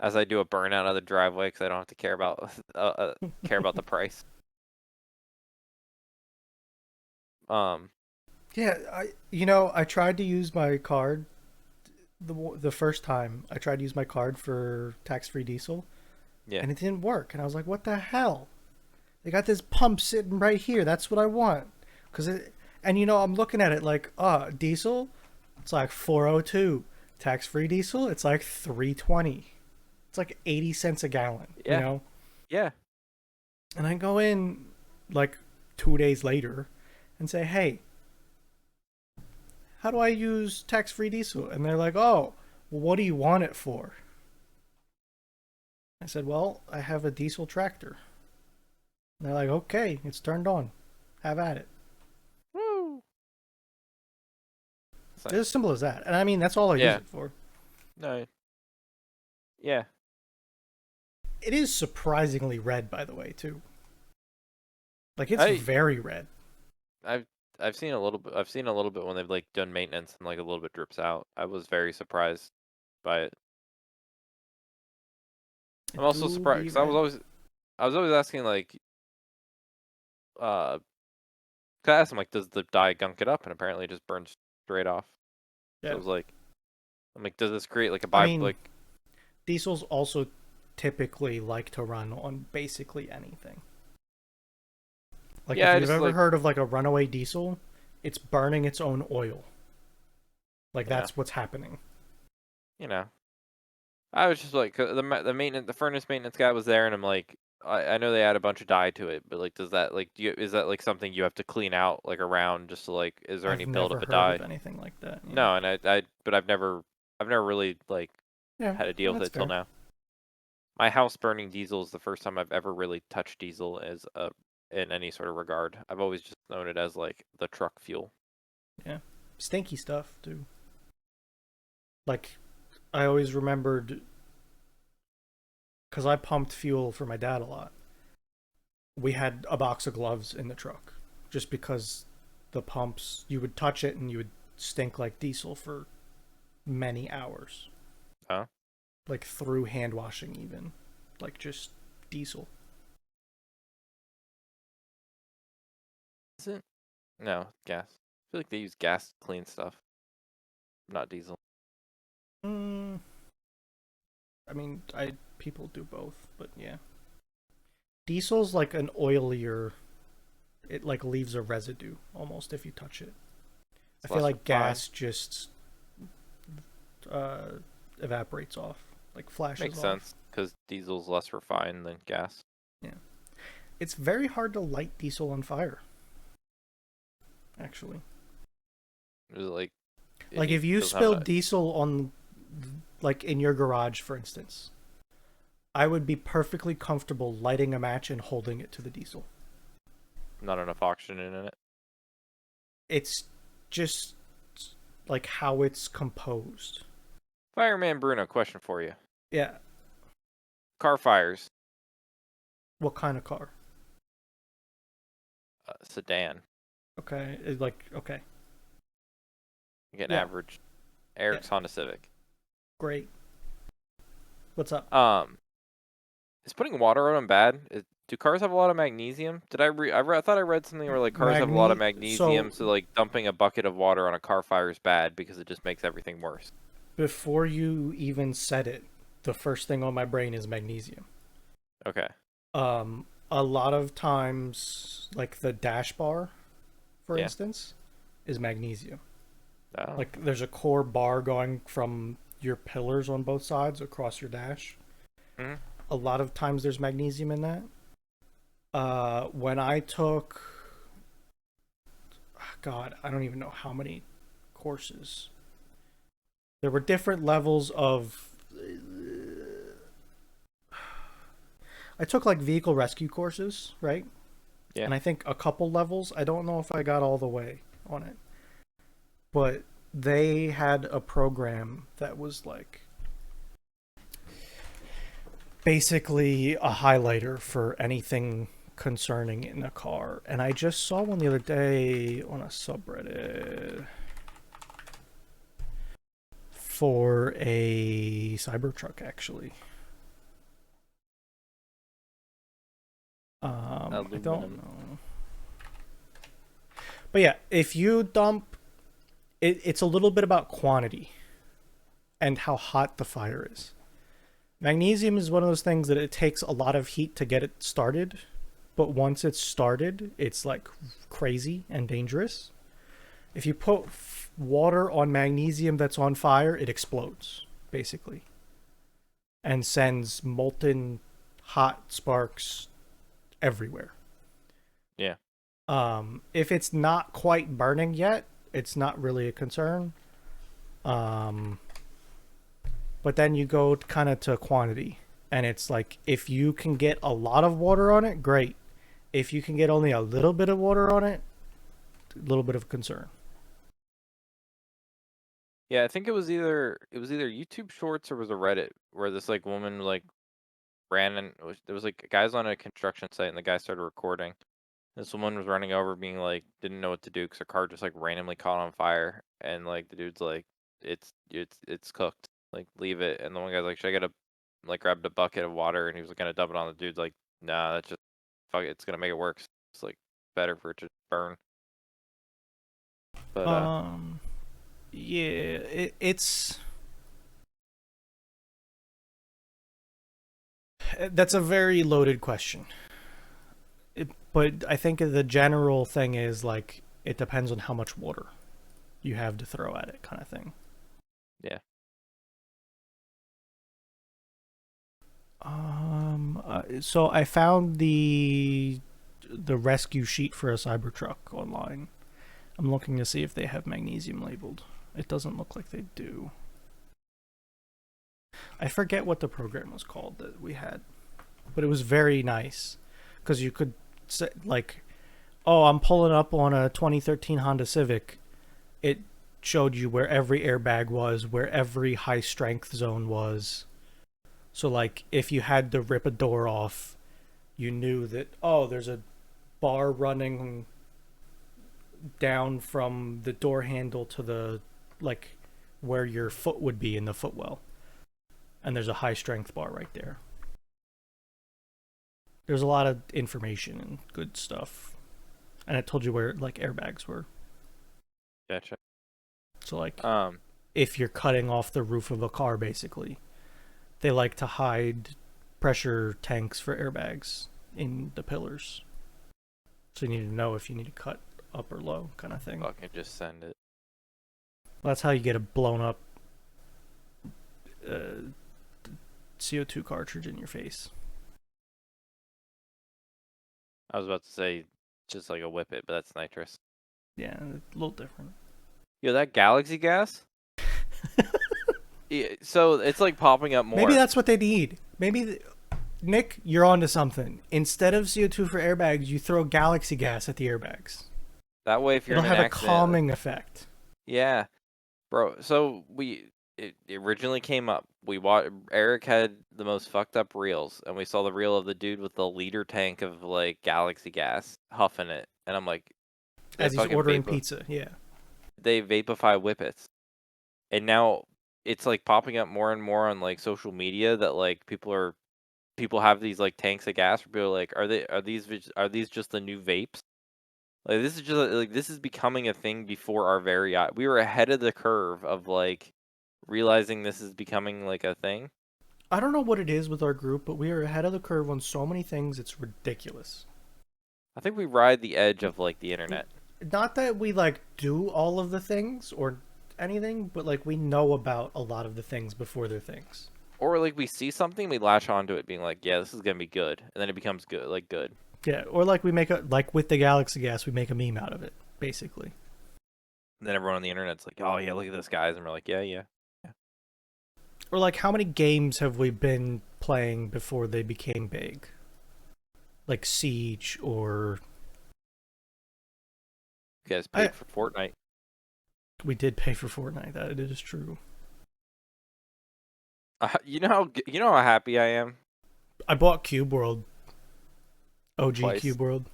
As I do a burnout of the driveway because I don't have to care about the price. Um, Yeah, I tried to use my card the first time. I tried to use my card for tax-free diesel, yeah, and it didn't work. And I was like, "What the hell? They got this pump sitting right here. That's what I want." And I'm looking at it like, diesel, it's like 402. Tax-free diesel, it's like 320. It's like 80 cents a gallon, yeah, yeah. And I go in like 2 days later and say, "Hey, how do I use tax-free diesel?" And they're like, "Oh, well, what do you want it for?" I said, "Well, I have a diesel tractor." And they're like, "Okay, it's turned on. Have at it." Woo. It's as simple as that. And I mean, that's all I use Yeah. it for. No. Yeah. It is surprisingly red, by the way, too. Like, it's very red. I've seen a little bit. I've seen a little bit when they've like done maintenance and like a little bit drips out. I was very surprised by it. I'm It also do surprised be because red. I was always asking like, 'cause I asked him like, does the dye gunk it up? And apparently it just burns straight off. So I Yeah. was like, I'm like, does this create like a I bi mean, like? diesels also typically like to run on basically anything. Like, Yeah, if I you've just ever like, heard of like a runaway diesel, it's burning its own oil. Like, yeah, that's what's happening. you know. I was just like, 'cause the furnace maintenance guy was there, and I'm like, I know they add a bunch of dye to it, but like, does that like, is that like something you have to clean out like around just to like, is there any I've buildup never of heard of dye? anything like that. Yeah. No, and but I've never really like Yeah, had to deal with that's it till fair. now. My house burning diesel is the first time I've ever really touched diesel as in any sort of regard. I've always just known it as like the truck fuel. Yeah. Stinky stuff, too. Like, I always remembered, because I pumped fuel for my dad a lot. We had a box of gloves in the truck just because the pumps, you would touch it and you would stink like diesel for many hours. Huh? Like, through hand washing, even. Like, just diesel. Is it? No, gas. I feel like they use gas to clean stuff, not diesel. Mm, I mean, people do both, but yeah. Diesel's like an oilier. It like leaves a residue almost if you touch it. I It's feel less like refined. gas just uh, evaporates off, like flashes Makes off. sense because diesel's less refined than gas. Yeah, it's very hard to light diesel on fire. Actually, Is it like it like needs if you doesn't have spilled diesel on, like in your garage, for instance, I would be perfectly comfortable lighting a match and holding it to the diesel. not enough oxygen in it? It's just like how it's composed. Fireman Bruno, question for you: Yeah. car fires, What kind of car? sedan, Okay. Okay. you get an Yeah. average Yeah. Eric's Honda Civic. Great. What's up? Is putting water on them bad? Do cars have a lot of magnesium? I thought I read something where like cars have a lot of magnesium, So so like dumping a bucket of water on a car fire is bad because it just makes everything worse. before you even said it, the first thing on my brain is magnesium. Okay. A lot of times, like the dash bar, for Yeah. instance, is magnesium. Oh. Like there's a core bar going from your pillars on both sides across your dash. Mhm. A lot of times there's magnesium in that. When I took, God, I don't even know how many courses. There were different levels of. I took like vehicle rescue courses, right? Yeah. And I think a couple levels. I don't know if I got all the way on it. but they had a program that was like basically a highlighter for anything concerning in a car. And I just saw one the other day on a subreddit for a Cybertruck, actually. I don't Aluminum. know. But yeah, if you dump it's a little bit about quantity and how hot the fire is. Magnesium is one of those things that it takes a lot of heat to get it started, but once it's started, it's like crazy and dangerous. If you put water on magnesium that's on fire, it explodes, basically, and sends molten hot sparks everywhere. Yeah. If it's not quite burning yet, it's not really a concern. Um, but then you go kind of to quantity, and it's like if you can get a lot of water on it, great. If you can get only a little bit of water on it, a little bit of concern. Yeah, I think it was either YouTube Shorts or was a Reddit where this like woman like ran and there was like guys on a construction site and the guy started recording. This woman was running over, being like, didn't know what to do because her car just like randomly caught on fire, and like the dude's like, it's cooked, like leave it. And the one guy's like, should I get a like grabbed a bucket of water, and he was like gonna dump it on the dude's like, nah, that's just fuck it, it's gonna make it worse. It's like better for it to burn. But Um, yeah, it's that's a very loaded question. But I think the general thing is like it depends on how much water you have to throw at it, kind of thing. yeah, So I found the rescue sheet for a Cybertruck online. I'm looking to see if they have magnesium labeled. It doesn't look like they do. I forget what the program was called that we had, but it was very nice because you could say like, "Oh, I'm pulling up on a 2013 Honda Civic." It showed you where every airbag was, where every high strength zone was. So like if you had to rip a door off, you knew that there's a bar running down from the door handle to the like where your foot would be in the footwell. And there's a high strength bar right there. There's a lot of information and good stuff. And it told you where like airbags were. gotcha. So like Um, if you're cutting off the roof of a car basically, they like to hide pressure tanks for airbags in the pillars. So you need to know if you need to cut up or low kind of thing. fucking just send it. Well, that's how you get a blown up uh, CO2 cartridge in your face. I was about to say just like a whip it, but that's nitrous. Yeah, a little different. Yo, that galaxy gas. Yeah, so it's like popping up Maybe more. that's what they need. Nick, you're onto something. Instead of CO2 for airbags, you throw galaxy gas at the airbags. That way, if you're It'll in an have a accident, calming effect. yeah, bro. So it originally came up. Eric had the most fucked up reels, and we saw the reel of the dude with the liter tank of like galaxy gas huffing it, and I'm like, they As he's fucking ordering pizza, yeah. they vapify whippets, and now it's like popping up more and more on like social media that like people have these like tanks of gas. Where people are like, are these just the new vapes? Like this is just like this is becoming a thing before our very eye. We were ahead of the curve of like realizing this is becoming like a thing. I don't know what it is with our group, but we are ahead of the curve on so many things, it's ridiculous. I think we ride the edge of like the internet, Not that we like do all of the things or anything, but like we know about a lot of the things before they're things. or like we see something, we latch onto it, being like, yeah, this is gonna be good, and then it becomes good, like good. Yeah, or like we make a like with the galaxy gas, we make a meme out of it, basically. And then everyone on the internet's like, oh yeah, look at this guys, and we're like, yeah, yeah, yeah. Or like how many games have we been playing before they became big? Like Siege or You guys I paid for Fortnite. We did pay for Fortnite. That is true. You know how happy I am I bought Cube World. OG twice. Cube World.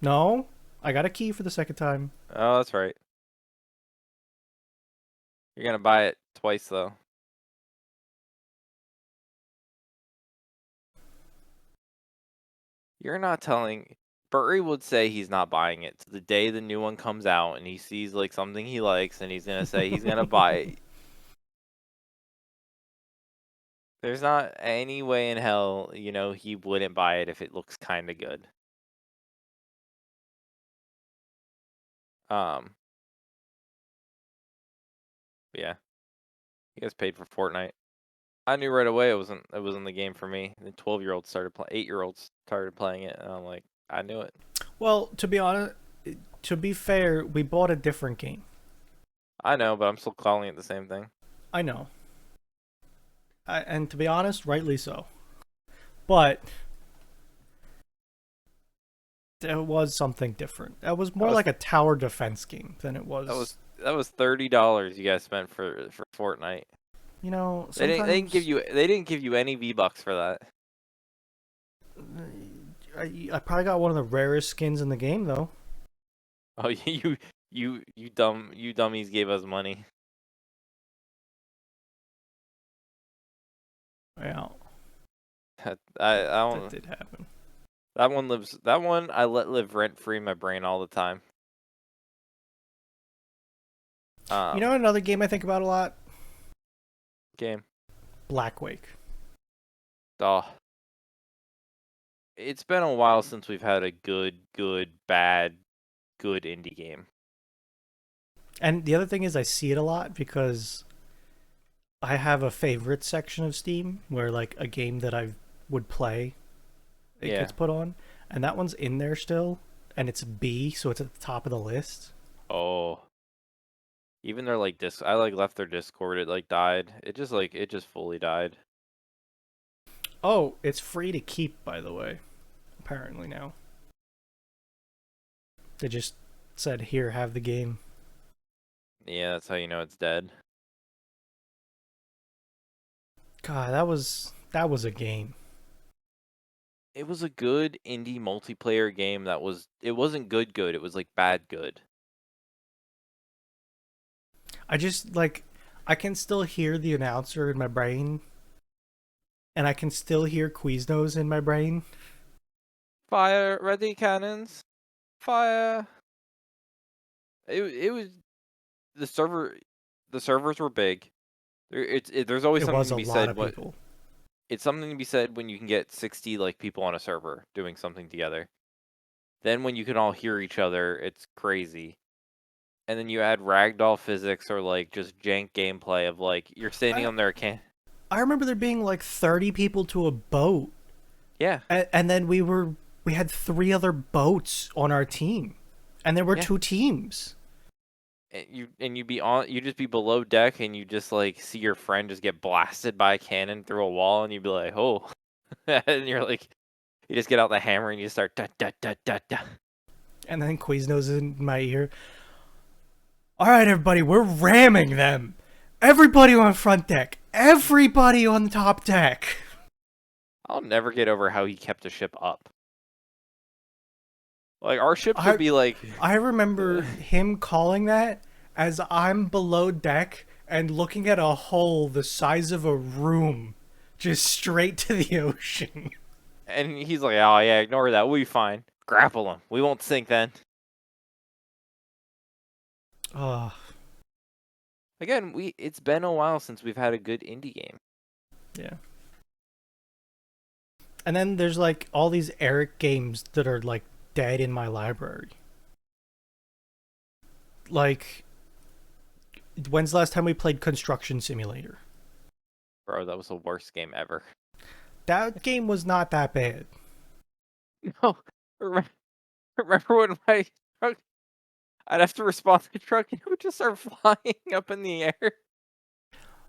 No, I got a key for the second time. Oh, that's right. You're gonna buy it twice though. You're not telling. Burry would say he's not buying it to the day the new one comes out and he sees like something he likes and he's gonna say he's gonna buy it. There's not any way in hell, he wouldn't buy it if it looks kind of good. Um, yeah, you guys paid for Fortnite. I knew right away it wasn't the game for me. The 12-year-olds started playing, 8-year-olds started playing it, and I'm like, I knew it. Well, to be honest, to be fair, we bought a different game. I know, but I'm still calling it the same thing. I know. And to be honest, rightly so. But there was something different. That was more like a tower defense game than it was. That was $30 you guys spent for Fortnite. You know, They sometimes didn't give you any V-Bucks for that. I probably got one of the rarest skins in the game though. Oh, you dummies gave us money. Yeah, I that don't. did happen. That one I let live rent free in my brain all the time. You know another game I think about a lot? Game. Black Wake. Oh. It's been a while since we've had a good indie game. And the other thing is I see it a lot because I have a favorite section of Steam where like a game that I would play it gets put on, and that one's in there still, and it's B, so it's at the top of the list. Oh. Even their like I like left their Discord, it like died. It just fully died. Oh, it's free to keep, by the way. Apparently now. They just said, "Here, have the game." Yeah, that's how you know it's dead. God, that was a game. It was a good indie multiplayer game it wasn't good, it was like bad good. I just like I can still hear the announcer in my brain, and I can still hear Quiznos in my brain. Fire, ready cannons, fire. It was the servers were big. There's always It something was to a be lot said. of people. It's something to be said when you can get 60 like people on a server doing something together. Then when you can all hear each other, it's crazy. And then you add ragdoll physics or like just jank gameplay of like you're standing I on their I remember there being like 30 people to a boat. Yeah. And then we had 3 other boats on our team. And there were 2 teams. And you just be below deck and you just like see your friend just get blasted by a cannon through a wall and you'd be like, "Oh." And you're like you just get out the hammer and you start da da da da da. And then Quiznos in my ear. All right, everybody, we're ramming them. Everybody on front deck. Everybody on top deck. I'll never get over how he kept the ship up. Like our ships would be like I remember him calling that as I'm below deck and looking at a hole the size of a room just straight to the ocean. and he's like, "Oh yeah, ignore that. We'll be fine. Grapple him. We won't sink then." Oh, Again, it's been a while since we've had a good indie game. yeah. And then there's like all these Eric games that are like dead in my library. Like, when's the last time we played Construction Simulator? Bro, that was the worst game ever. That game was not that bad. No, remember when my truck? I'd have to respond to the truck and it would just start flying up in the air.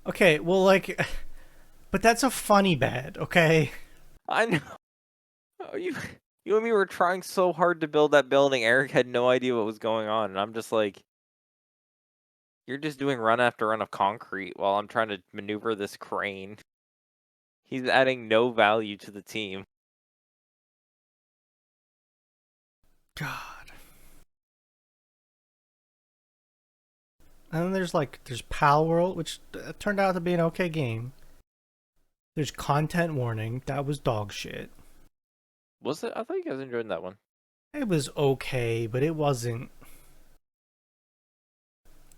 Okay, well, like, but that's a funny bad, okay? I know. Oh, you and me were trying so hard to build that building. Eric had no idea what was going on, and I'm just like, You're just doing run after run of concrete while I'm trying to maneuver this crane. He's adding no value to the team. God. And then there's Pal World, which turned out to be an okay game. There's Content Warning, that was dog shit. Was it? I thought you guys enjoyed that one. It was okay, but it wasn't.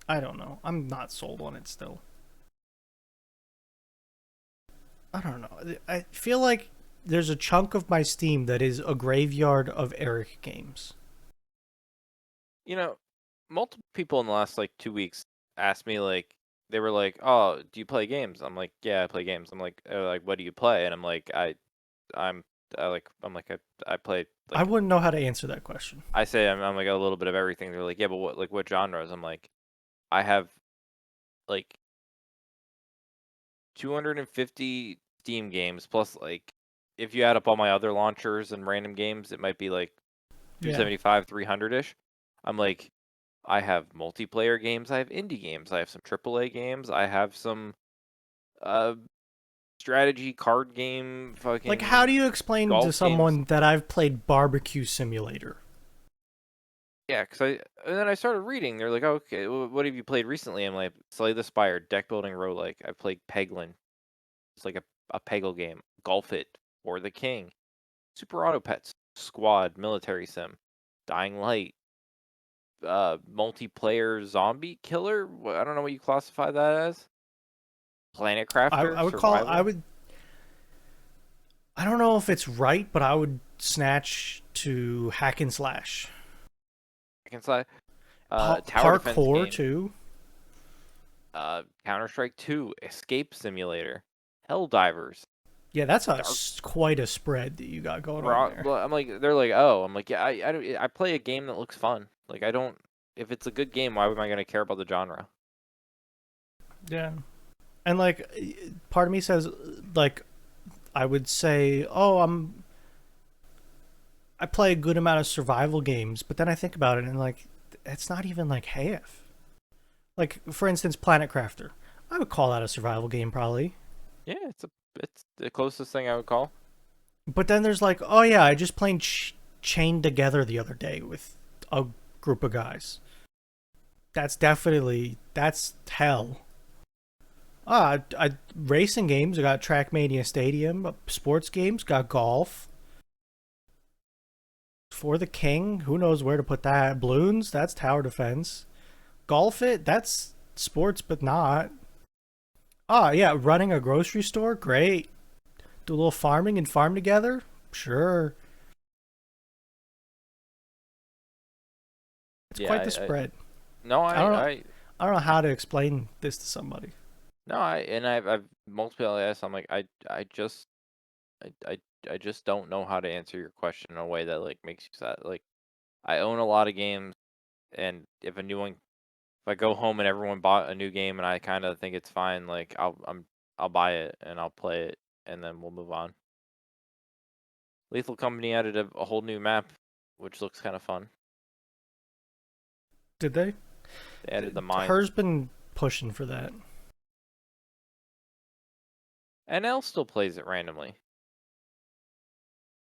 I don't know. I'm not sold on it still. I don't know. I feel like there's a chunk of my Steam that is a graveyard of Eric games. You know, multiple people in the last like 2 weeks asked me like they were like, "Oh, do you play games?" I'm like, "Yeah, I play games." I'm like, "What do you play?" And I'm like, I'm I'm like I play I like wouldn't know how to answer that question. I say I'm like a little bit of everything. They're like, "Yeah, but what genres?" I'm like, I have like 250 Steam games plus like if you add up all my other launchers and random games, it might be like Yeah. 275, 300-ish. I'm like, I have multiplayer games, I have indie games, I have some AAA games, I have some uh strategy card game, Like, how do fucking you explain to golf games. someone that I've played Barbecue Simulator? Yeah, because and then I started reading. They're like, oh, okay, what have you played recently? I'm like, Slay the Spire, deck building roguelike. I played Peglin. It's like a Peggle game. Golf It, or the King. Super Auto Pets, Squad, Military Sim, Dying Light, multiplayer zombie killer. I don't know what you classify that as. Planet Crafter, I would call I survival. would I don't know if it's right, but I would snatch to hack and slash. I can say tower defense Parkour game. too. Counter Strike 2, Escape Simulator, Helldivers, Yeah, that's Dark quite a spread that you got going on Rock. there. Well, I'm like, they're like, oh, I'm like, yeah, I don't. I play a game that looks fun. Like, I don't. If it's a good game, why am I gonna care about the genre? Yeah. And like part of me says like I would say, "Oh, I play a good amount of survival games," but then I think about it and like it's not even like half. Like for instance, Planet Crafter. I would call that a survival game probably. Yeah, it's the closest thing I would call. But then there's like, "Oh yeah, I just played Chained Together the other day with a group of guys." That's hell. Racing games. I got Trackmania Stadium. Sports games. Got golf. For the King. Who knows where to put that? Balloons. That's tower defense. Golf it. That's sports, but not. Yeah. Running a grocery store. Great. Do a little farming and farm together. Sure. It's Yeah, quite the spread. no, I don't know. I I don't know how to explain this to somebody. no, I've multiple asked. I'm like, I, I, I just don't know how to answer your question in a way that like makes you sad. Like, I own a lot of games, and if a new one, if I go home and everyone bought a new game and I kind of think it's fine, like I'll buy it and I'll play it and then we'll move on. Lethal Company added a whole new map, which looks kind of fun. Did they? They added the mines. Her's been pushing for that. NL still plays it randomly.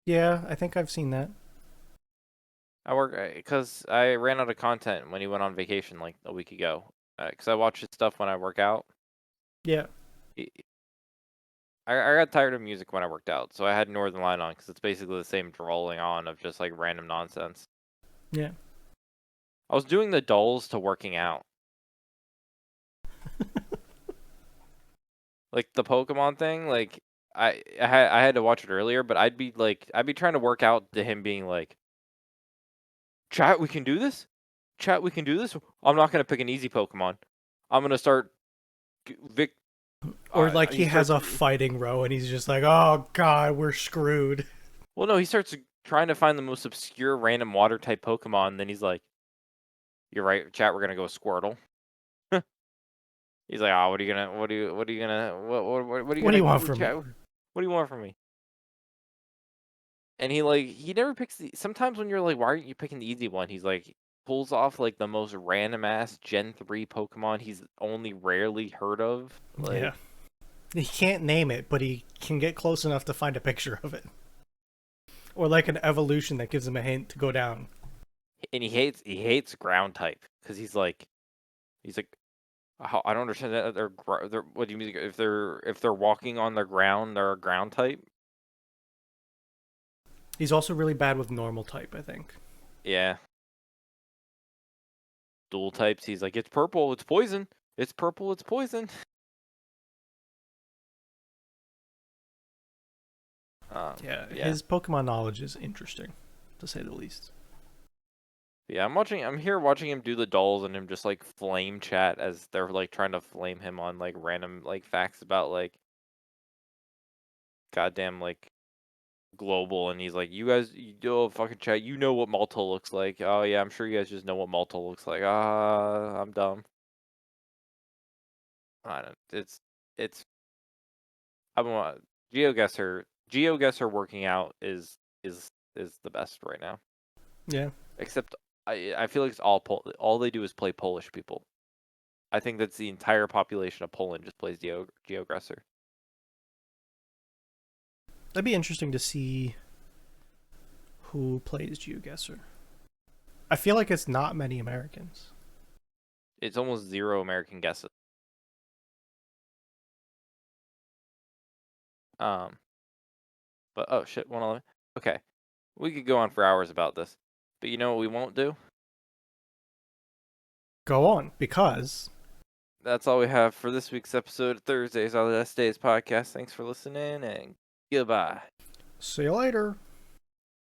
Yeah, I think I've seen that. I work because I ran out of content when he went on vacation like a week ago. Because I watch his stuff when I work out. Yeah. He- I got tired of music when I worked out, so I had Northern Light on because it's basically the same drawling on of just like random nonsense. Yeah. I was doing the dulls to working out, like the Pokemon thing. Like I had to watch it earlier, but I'd be trying to work out to him being like, "Chat, we can do this. Chat, we can do this. I'm not gonna pick an easy Pokemon. I'm gonna start Vic." Or like He he has starts. a fighting row and he's just like, "Oh god, we're screwed." Well, no, he starts trying to find the most obscure random water type Pokemon. Then he's like, "You're right, chat. We're gonna go Squirtle." He's like, "Oh, what are you gonna, what are you What do gonna you want do, from me? chat? What do you want from me?" And he never picks the. Sometimes when you're like, "Why aren't you picking the easy one?" He's like, pulls off like the most random ass Gen 3 Pokemon he's only rarely heard of. Yeah. Like, He can't name it, but he can get close enough to find a picture of it. Or like an evolution that gives him a hint to go down. and he hates ground type because he's like how, I don't understand that they're what do you mean if they're walking on the ground they're a ground type? He's also really bad with normal type, I think. Yeah, dual types. He's like it's purple, it's poison. It's purple, it's poison. Yeah, Yeah. his Pokemon knowledge is interesting, to say the least. Yeah, I'm here watching him do the dolls and him just like flame chat as they're like trying to flame him on like random like facts about like goddamn like global, and he's like, you guys, you do fucking chat, you know what Malta looks like. Oh yeah, I'm sure you guys just know what Malta looks like. I'm dumb. I don't. It's I want GeoGuessr working out is the best right now. Yeah. Except I feel like it's all they do is play Polish people. I think that's the entire population of Poland just plays GeoGuessr. That'd be interesting to see who plays GeoGuessr. I feel like it's not many Americans. It's almost zero American guesses. Um, but oh shit, 111. Okay, we could go on for hours about this, but you know what we won't do? Go on, because That's all we have for this week's episode of Thursdays All Last Days podcast. Thanks for listening and goodbye. see you later.